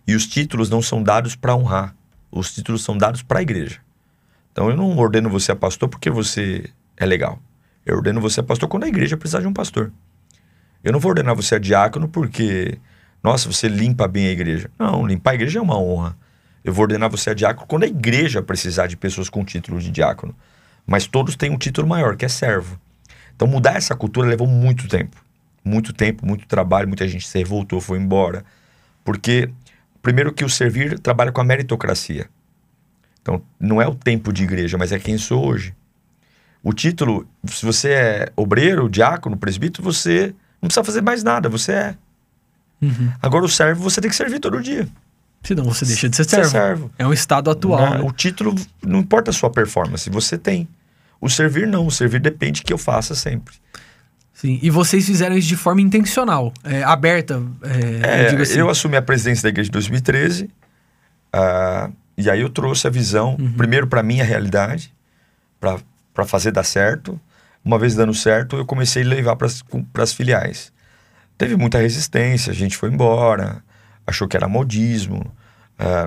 E os títulos não são dados para honrar, os títulos são dados para a igreja. Então eu não ordeno você a pastor porque você é legal. Eu ordeno você a pastor quando a igreja precisar de um pastor. Eu não vou ordenar você a diácono porque, nossa, você limpa bem a igreja. Não, limpar a igreja é uma honra. Eu vou ordenar você a diácono quando a igreja precisar de pessoas com título de diácono. Mas todos têm um título maior, que é servo. Então mudar essa cultura levou muito tempo. Muito tempo, muito trabalho, muita gente se revoltou, foi embora. Porque, primeiro que o servir trabalha com a meritocracia. Então, não é o tempo de igreja, mas é quem sou hoje. O título, se você é obreiro, diácono, presbítero, você não precisa fazer mais nada, você é. Agora o servo, você tem que servir todo dia. Senão você deixa de ser servo. É um estado atual, né? O título, não importa a sua performance, você tem. O servir não, o servir depende que eu faça sempre. Sim, e vocês fizeram isso de forma intencional, aberta, eu digo assim. Eu assumi a presidência da igreja em 2013, e aí eu trouxe a visão, primeiro para minha realidade, para fazer dar certo. Uma vez dando certo, eu comecei a levar para as filiais. Teve muita resistência, a gente foi embora, achou que era modismo.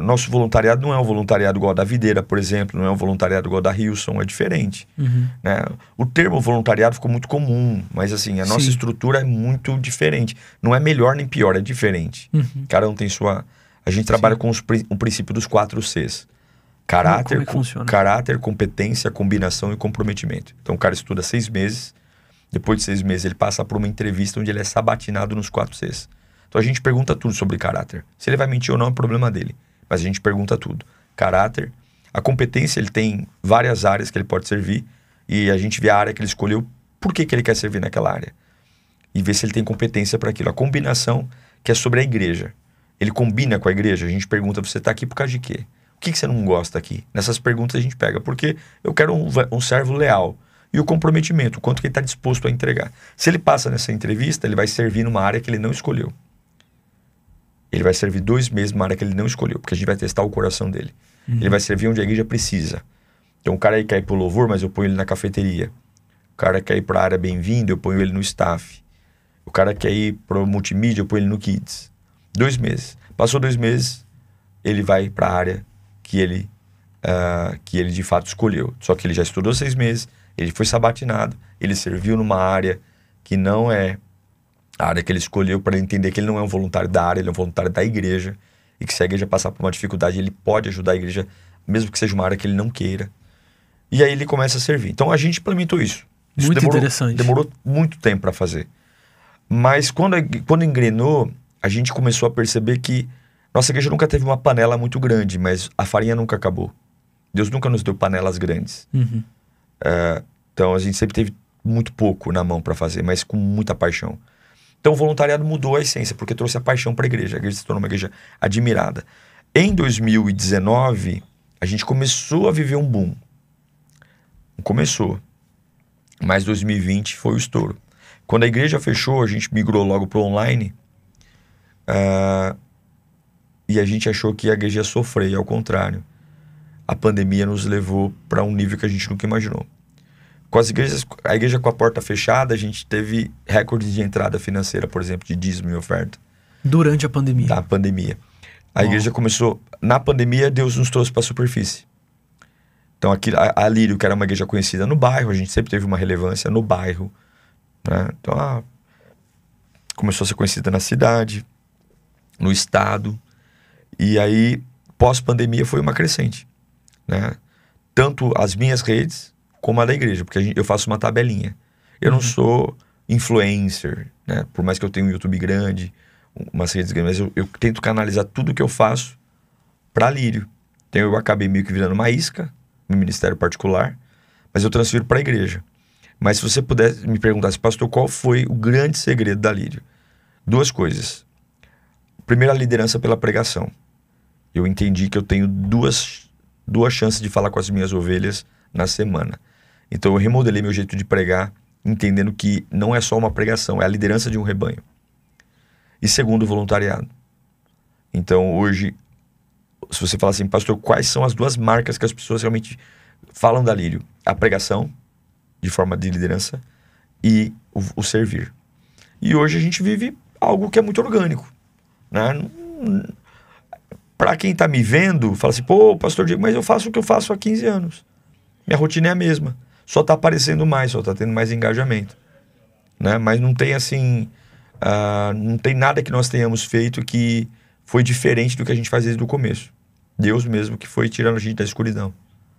Nosso voluntariado não é um voluntariado igual da Videira, por exemplo, não é um voluntariado igual da Hilson, é diferente. Né? O termo voluntariado ficou muito comum, mas assim, a nossa estrutura é muito diferente. Não é melhor nem pior, é diferente. Cada um tem sua... A gente trabalha com o princípio dos 4 Cs. Caráter, caráter, competência, combinação e comprometimento. Então o cara estuda 6 meses, depois de 6 meses ele passa por uma entrevista onde ele é sabatinado nos 4 Cs. Então a gente pergunta tudo sobre caráter. Se ele vai mentir ou não é problema dele, mas a gente pergunta tudo. Caráter, a competência, ele tem várias áreas que ele pode servir e a gente vê a área que ele escolheu, por que ele quer servir naquela área. e ver se ele tem competência para aquilo. A combinação que é sobre a igreja. Ele combina com a igreja. A gente pergunta, você está aqui por causa de quê? O que você não gosta aqui? Nessas perguntas a gente pega, porque eu quero um servo leal. E o comprometimento, o quanto que ele está disposto a entregar. Se ele passa nessa entrevista, ele vai servir numa área que ele não escolheu. Ele vai servir 2 meses numa área que ele não escolheu, porque a gente vai testar o coração dele. Ele vai servir onde a igreja precisa. Então o cara aí quer ir pro louvor, mas eu ponho ele na cafeteria. O cara quer ir para a área bem-vindo, eu ponho ele no staff. O cara quer ir pro multimídia, eu ponho ele no kids. 2 meses. Passou 2 meses, ele vai para a área que ele de fato escolheu. Só que ele já estudou 6 meses, ele foi sabatinado, ele serviu numa área que não é a área que ele escolheu, para ele entender que ele não é um voluntário da área, ele é um voluntário da igreja, e que se a igreja passar por uma dificuldade, ele pode ajudar a igreja, mesmo que seja uma área que ele não queira. E aí ele começa a servir. Então a gente implementou isso. Isso muito interessante. Demorou muito tempo para fazer. Mas quando engrenou, a gente começou a perceber que nossa igreja nunca teve uma panela muito grande, mas a farinha nunca acabou. Deus nunca nos deu panelas grandes. Então a gente sempre teve muito pouco na mão para fazer, mas com muita paixão. Então o voluntariado mudou a essência, porque trouxe a paixão para a igreja. A igreja se tornou uma igreja admirada. Em 2019, a gente começou a viver um boom. Começou. Mas 2020 foi o estouro. Quando a igreja fechou, a gente migrou logo para o online. E a gente achou que a igreja ia sofrer, e ao contrário. A pandemia nos levou para um nível que a gente nunca imaginou. Com a igreja com a porta fechada, a gente teve recordes de entrada financeira, por exemplo, de dízimo e oferta. Durante a pandemia? Da pandemia. A igreja começou... Na pandemia, Deus nos trouxe para a superfície. Então, a Lírio, que era uma igreja conhecida no bairro, a gente sempre teve uma relevância no bairro. Né? Então, começou a ser conhecida na cidade, no estado. E aí, pós-pandemia, foi uma crescente. Né? Tanto as minhas redes... como a da igreja, porque eu faço uma tabelinha. Eu não sou influencer, né? Por mais que eu tenha um YouTube grande, umas redes grandes, mas eu tento canalizar tudo que eu faço para Lírio. Então eu acabei meio que virando uma isca no ministério particular, mas eu transfiro para a igreja. Mas se você pudesse me perguntar, pastor, qual foi o grande segredo da Lírio? 2 coisas. Primeiro, a liderança pela pregação. Eu entendi que eu tenho duas chances de falar com as minhas ovelhas na semana. Então eu remodelei meu jeito de pregar, entendendo que não é só uma pregação, é a liderança de um rebanho. E segundo, o voluntariado. Então hoje, se você falar assim, pastor, quais são as 2 marcas que as pessoas realmente falam da Lírio? A pregação, de forma de liderança, e o servir. E hoje a gente vive algo que é muito orgânico. Né? Para quem está me vendo, fala assim, pô, pastor Diego, mas eu faço o que eu faço há 15 anos. Minha rotina é a mesma. Só está aparecendo mais, só está tendo mais engajamento. Né? Mas não tem assim... não tem nada que nós tenhamos feito que foi diferente do que a gente faz desde o começo. Deus mesmo que foi tirando a gente da escuridão.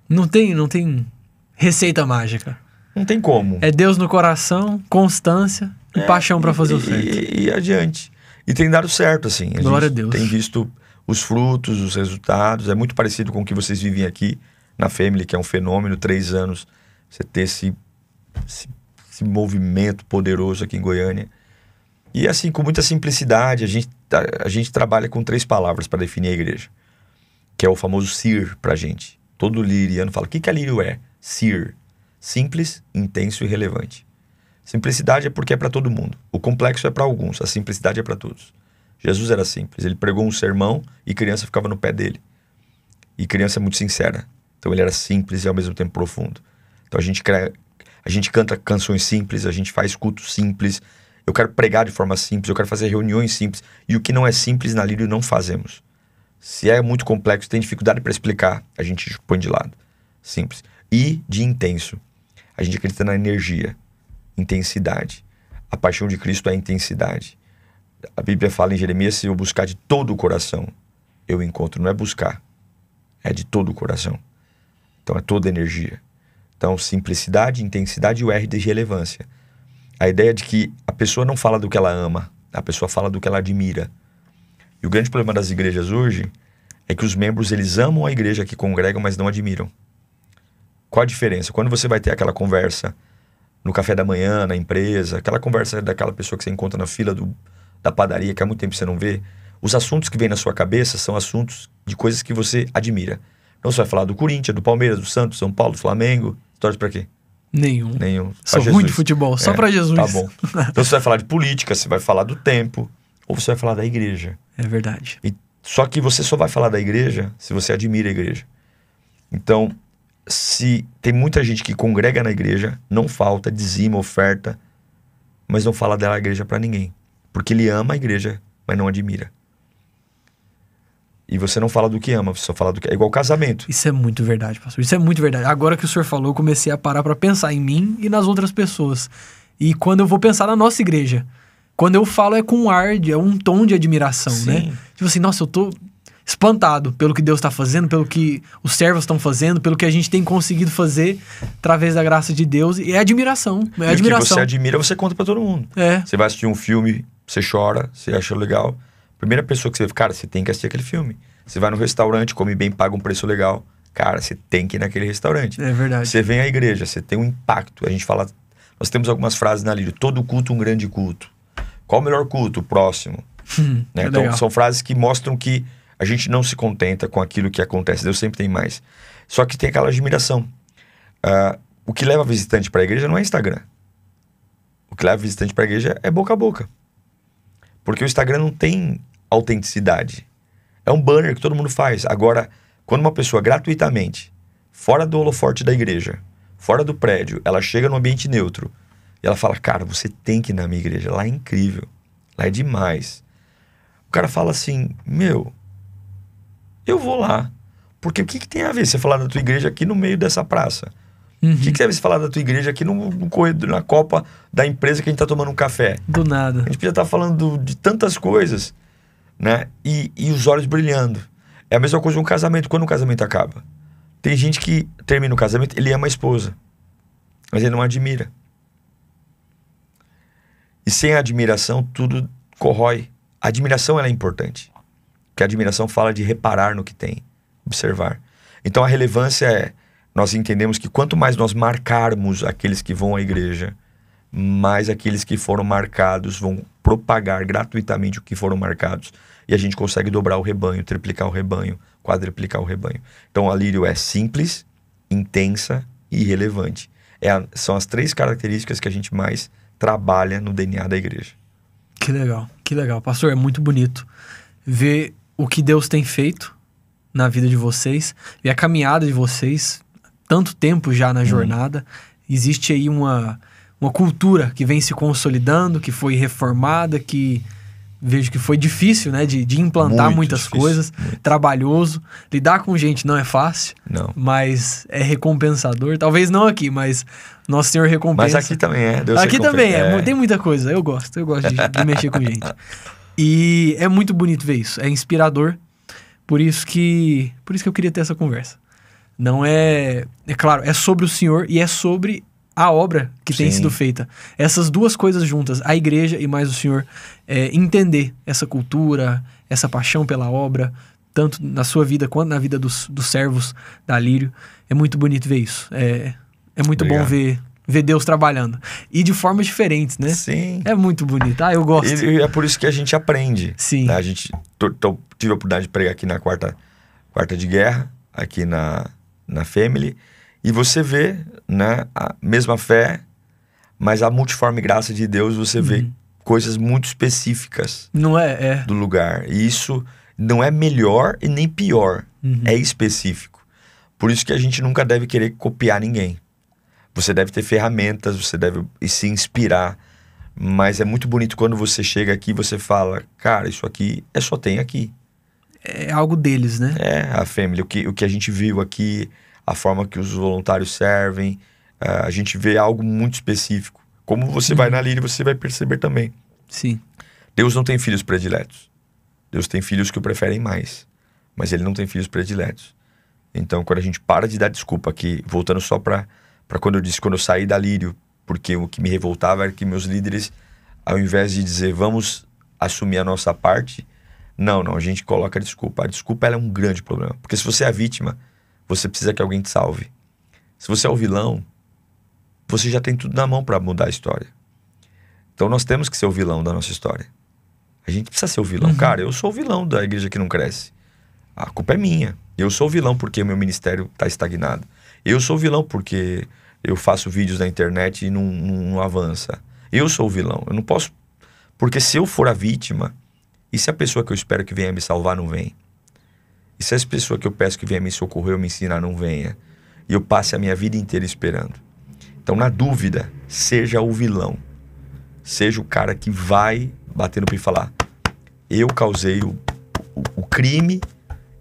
Não tem receita mágica. Não tem como. É Deus no coração, constância e paixão para fazer o certo. E adiante. E tem dado certo, assim. Glória a Deus. Tem visto os frutos, os resultados. É muito parecido com o que vocês vivem aqui na Family, que é um fenômeno, 3 anos, você ter esse movimento poderoso aqui em Goiânia. E assim, com muita simplicidade, a gente trabalha com 3 palavras para definir a igreja, que é o famoso SIR pra gente. Todo liriano fala, o que a Lírio é? SIR, simples, intenso e relevante. Simplicidade é porque é para todo mundo. O complexo é para alguns, a simplicidade é para todos. Jesus era simples, ele pregou um sermão e criança ficava no pé dele. E criança é muito sincera. Então ele era simples e ao mesmo tempo profundo. Então a gente canta canções simples, a gente faz cultos simples. Eu quero pregar de forma simples, eu quero fazer reuniões simples. E o que não é simples na Lírio não fazemos. Se é muito complexo, tem dificuldade para explicar, a gente põe de lado. Simples. E de intenso. A gente acredita na energia, intensidade. A paixão de Cristo é a intensidade. A Bíblia fala em Jeremias, se eu buscar de todo o coração, eu encontro. Não é buscar, é de todo o coração. Então é toda energia. Então simplicidade, intensidade e o R de relevância. A ideia de que a pessoa não fala do que ela ama, a pessoa fala do que ela admira. E o grande problema das igrejas hoje é que os membros, eles amam a igreja que congregam, mas não admiram. Qual a diferença? Quando você vai ter aquela conversa no café da manhã, na empresa, aquela conversa daquela pessoa que você encontra na fila da padaria, que há muito tempo você não vê. Os assuntos que vêm na sua cabeça são assuntos de coisas que você admira. Então você vai falar do Corinthians, do Palmeiras, do Santos, São Paulo, do Flamengo. Torce pra quê? Nenhum. Só Sou ruim de futebol, só pra Jesus. Tá bom. Então você vai falar de política, você vai falar do tempo, ou você vai falar da igreja. É verdade. Só que você só vai falar da igreja se você admira a igreja. Então, se tem muita gente que congrega na igreja, não falta, dizima, oferta, mas não fala dela a igreja pra ninguém. Porque ele ama a igreja, mas não admira. E você não fala do que ama, você só fala do que... É igual casamento. Isso é muito verdade, pastor. Isso é muito verdade. Agora que o senhor falou, eu comecei a parar pra pensar em mim e nas outras pessoas. E quando eu vou pensar na nossa igreja, quando eu falo é com um ar, é um tom de admiração, Sim. né? Tipo assim, nossa, eu tô espantado pelo que Deus tá fazendo, pelo que os servos estão fazendo, pelo que a gente tem conseguido fazer através da graça de Deus. E é admiração. É admiração. E o que você admira, você conta pra todo mundo. É. Você vai assistir um filme, você chora, você acha legal. Primeira pessoa que você... Cara, você tem que assistir aquele filme. Você vai no restaurante, come bem, paga um preço legal. Cara, você tem que ir naquele restaurante. É verdade. Você vem à igreja, você tem um impacto. A gente fala... Nós temos algumas frases na Lírio. Todo culto, um grande culto. Qual o melhor culto? O próximo. Né? Então, legal. são frases que mostram que a gente não se contenta com aquilo que acontece. Deus sempre tem mais. Só que tem aquela admiração. O que leva visitante para a igreja não é Instagram. O que leva visitante para a igreja é boca a boca. Porque o Instagram não tem autenticidade. É um banner que todo mundo faz. Agora, quando uma pessoa gratuitamente, fora do holofote da igreja, fora do prédio, ela chega no ambiente neutro e ela fala, cara, você tem que ir na minha igreja, lá é incrível, lá é demais. O cara fala assim, meu, eu vou lá. Porque o que tem a ver você falar da tua igreja aqui no meio dessa praça? O que tem a ver você falar da tua igreja aqui no corredor, na copa da empresa que a gente tá tomando um café? Do nada. A gente podia estar falando de tantas coisas, né? E os olhos brilhando. É a mesma coisa um casamento. Quando um casamento acaba, tem gente que termina o casamento, ele ama a esposa, mas ele não admira. E sem a admiração, tudo corrói. A admiração, ela é importante. Porque a admiração fala de reparar no que tem, observar. Então a relevância é, nós entendemos que quanto mais nós marcarmos aqueles que vão à igreja, mais aqueles que foram marcados vão propagar gratuitamente o que foram marcados. E a gente consegue dobrar o rebanho, triplicar o rebanho, quadruplicar o rebanho. Então a Lírio é simples, intensa e relevante. São as 3 características que a gente mais trabalha no DNA da igreja. Que legal, que legal. Pastor, é muito bonito ver o que Deus tem feito na vida de vocês, ver a caminhada de vocês, tanto tempo já na jornada. Existe aí uma cultura que vem se consolidando, que foi reformada, que vejo que foi difícil, né, de implantar Muito muitas difícil, coisas, muito. Trabalhoso. Lidar com gente não é fácil, Não. mas é recompensador. Talvez não aqui, mas Nosso Senhor recompensa. Mas aqui também é. Deus aqui recompensa. também é. Tem muita coisa. Eu gosto de mexer com gente. E é muito bonito ver isso. É inspirador. Por isso que eu queria ter essa conversa. Não é... É claro, é sobre o Senhor e é sobre a obra que tem sido feita. Essas duas coisas juntas, a igreja e mais o Senhor, entender essa cultura, essa paixão pela obra, tanto na sua vida quanto na vida dos servos da Lírio. É muito bonito ver isso. É muito bom ver Deus trabalhando. E de formas diferentes, né? Sim. É muito bonito. Eu gosto. E é por isso que a gente aprende. Sim. Né? Tive a oportunidade de pregar aqui na quarta de guerra, aqui na Family. E você vê, né, a mesma fé, mas a multiforme graça de Deus, você vê coisas muito específicas. Não é? Do lugar. E isso não é melhor e nem pior. É específico. Por isso que a gente nunca deve querer copiar ninguém. Você deve ter ferramentas, você deve se inspirar. Mas é muito bonito quando você chega aqui e você fala, cara, isso aqui só tem aqui. É algo deles, né? A Family, o que a gente viu aqui, a forma que os voluntários servem, a gente vê algo muito específico. Como você vai na Lírio, você vai perceber também. Sim. Deus não tem filhos prediletos. Deus tem filhos que o preferem mais. Mas ele não tem filhos prediletos. Então, quando a gente para de dar desculpa aqui, voltando só para quando eu saí da Lírio, porque o que me revoltava era que meus líderes, ao invés de dizer, vamos assumir a nossa parte, não, a gente coloca a desculpa. A desculpa ela é um grande problema. Porque se você é a vítima, você precisa que alguém te salve. Se você é o vilão, você já tem tudo na mão para mudar a história. Então nós temos que ser o vilão da nossa história. A gente precisa ser o vilão. Cara, eu sou o vilão da igreja que não cresce. A culpa é minha. Eu sou o vilão porque o meu ministério está estagnado. Eu sou o vilão porque eu faço vídeos na internet e não avança. Eu sou o vilão. Eu não posso... Porque se eu for a vítima, e se a pessoa que eu espero que venha me salvar não vem? E se essa pessoa que eu peço que venha me socorrer ou me ensinar não venha? E eu passe a minha vida inteira esperando. Então, na dúvida, seja o vilão. Seja o cara que vai bater no pé e falar: eu causei o crime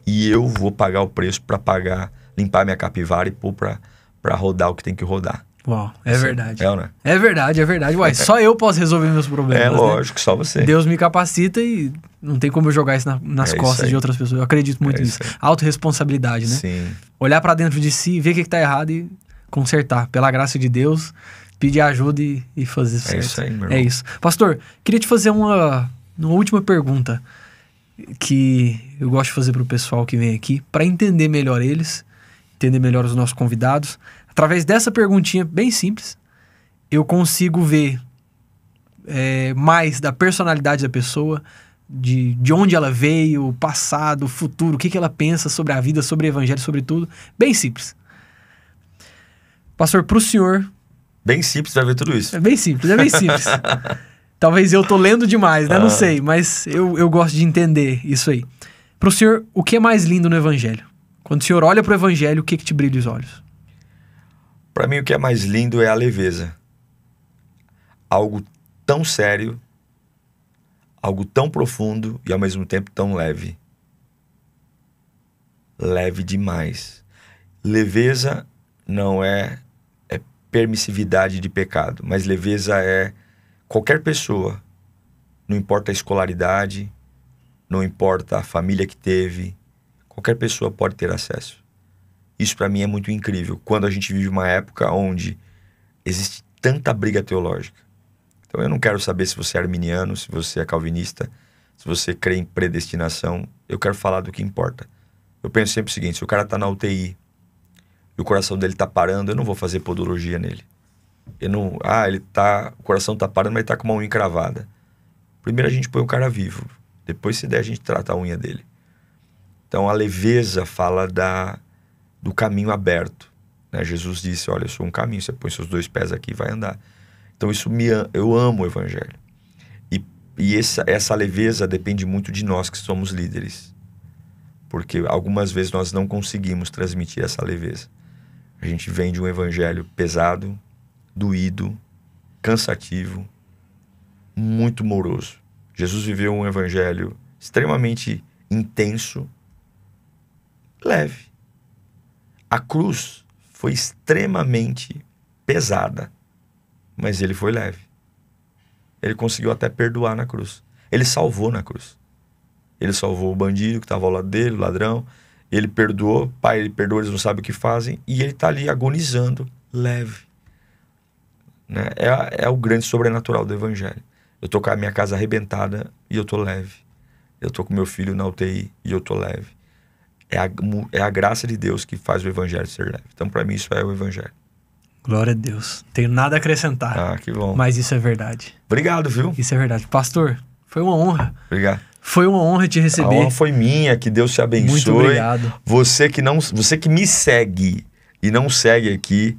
e eu vou pagar o preço para limpar minha capivara e pôr para rodar o que tem que rodar. Uau, é verdade. É, né? É verdade, é verdade. Uai, só eu posso resolver meus problemas. É lógico, só você. Deus me capacita e não tem como eu jogar isso nas costas de outras pessoas. Eu acredito muito nisso. Autorresponsabilidade, né? Sim. Olhar pra dentro de si, ver o que tá errado e consertar. Pela graça de Deus, pedir ajuda e fazer isso certo. É isso aí, meu irmão. É isso. Pastor, queria te fazer uma última pergunta que eu gosto de fazer pro pessoal que vem aqui, pra entender melhor eles, entender melhor os nossos convidados. Através dessa perguntinha bem simples, eu consigo ver mais da personalidade da pessoa, de onde ela veio, o passado, o futuro, o que ela pensa sobre a vida, sobre o evangelho, sobre tudo. Bem simples. Pastor, pro senhor... Bem simples, vai ver tudo isso. É bem simples, é bem simples. Talvez eu tô lendo demais, né? Não sei, mas eu gosto de entender isso aí. Pro senhor, o que é mais lindo no evangelho? Quando o senhor olha pro evangelho, o que te brilha os olhos? Para mim, o que é mais lindo é a leveza. Algo tão sério, algo tão profundo e ao mesmo tempo tão leve. Leve demais. Leveza não é permissividade de pecado, mas leveza é qualquer pessoa, não importa a escolaridade, não importa a família que teve, qualquer pessoa pode ter acesso. Isso para mim é muito incrível, quando a gente vive uma época onde existe tanta briga teológica. Então eu não quero saber se você é arminiano, se você é calvinista, se você crê em predestinação. Eu quero falar do que importa. Eu penso sempre o seguinte: se o cara tá na UTI e o coração dele tá parando, eu não vou fazer podologia nele. Eu não... o coração tá parando, mas ele tá com uma unha encravada. Primeiro a gente põe o cara vivo, depois se der a gente trata a unha dele. Então a leveza fala do caminho aberto, né? Jesus disse: olha, eu sou um caminho, você põe seus 2 pés aqui e vai andar. Então eu amo o evangelho. E essa leveza depende muito de nós que somos líderes. Porque algumas vezes nós não conseguimos transmitir essa leveza. A gente vem de um evangelho pesado, doído, cansativo, muito moroso. Jesus viveu um evangelho extremamente intenso, leve. A cruz foi extremamente pesada, mas ele foi leve. Ele conseguiu até perdoar na cruz. Ele salvou na cruz. Ele salvou o bandido que estava ao lado dele, o ladrão. Ele perdoou, pai, ele perdoou, eles não sabem o que fazem. E ele está ali agonizando, leve. Né? É o grande sobrenatural do evangelho. Eu tô com a minha casa arrebentada e eu tô leve. Eu tô com meu filho na UTI e eu tô leve. É a graça de Deus que faz o evangelho ser leve. Então, para mim, isso é o evangelho. Glória a Deus. Tenho nada a acrescentar. Ah, que bom. Mas isso é verdade. Obrigado, viu? Isso é verdade. Pastor, foi uma honra. Obrigado. Foi uma honra te receber. A honra foi minha, que Deus te abençoe. Muito obrigado. Você que me segue e não segue aqui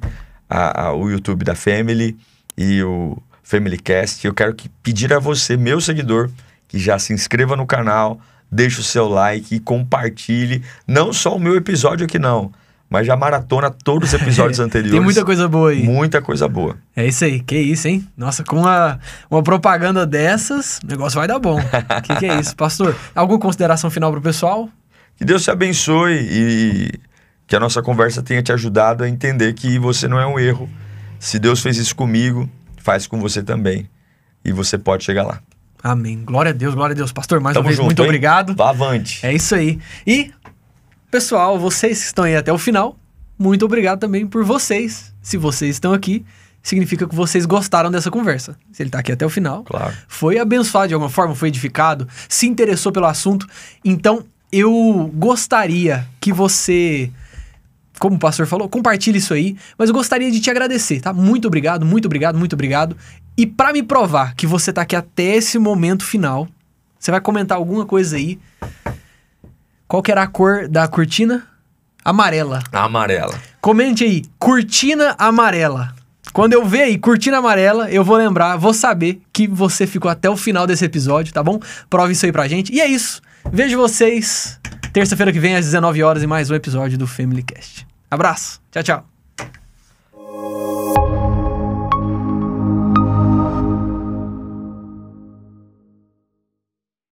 o YouTube da Family e o FamilyCast, eu quero pedir a você, meu seguidor, que já se inscreva no canal, deixe o seu like e compartilhe, não só o meu episódio aqui não, mas já maratona todos os episódios anteriores. Tem muita coisa boa aí. Muita coisa boa. É isso aí, que isso, hein? Nossa, com uma propaganda dessas, o negócio vai dar bom. Que é isso? Pastor, alguma consideração final pro pessoal? Que Deus te abençoe e que a nossa conversa tenha te ajudado a entender que você não é um erro. Se Deus fez isso comigo, faz com você também. E você pode chegar lá. Amém. Glória a Deus, glória a Deus. Pastor, mais Tamo uma vez, junto, muito hein? obrigado. Vá avante. É isso aí. E, pessoal, vocês que estão aí até o final, muito obrigado também por vocês. Se vocês estão aqui, significa que vocês gostaram dessa conversa. Se ele está aqui até o final, claro, foi abençoado de alguma forma, foi edificado, se interessou pelo assunto. Então, eu gostaria que você como o pastor falou, compartilhe isso aí. Mas eu gostaria de te agradecer, tá? Muito obrigado, muito obrigado, muito obrigado. E pra me provar que você tá aqui até esse momento final, você vai comentar alguma coisa aí. Qual que era a cor da cortina? Amarela. Amarela. Comente aí, cortina amarela. Quando eu ver aí, cortina amarela, eu vou lembrar, vou saber que você ficou até o final desse episódio, tá bom? Prove isso aí pra gente. E é isso. Vejo vocês terça-feira que vem às 19 horas em mais um episódio do Family Cast. Abraço. Tchau, tchau.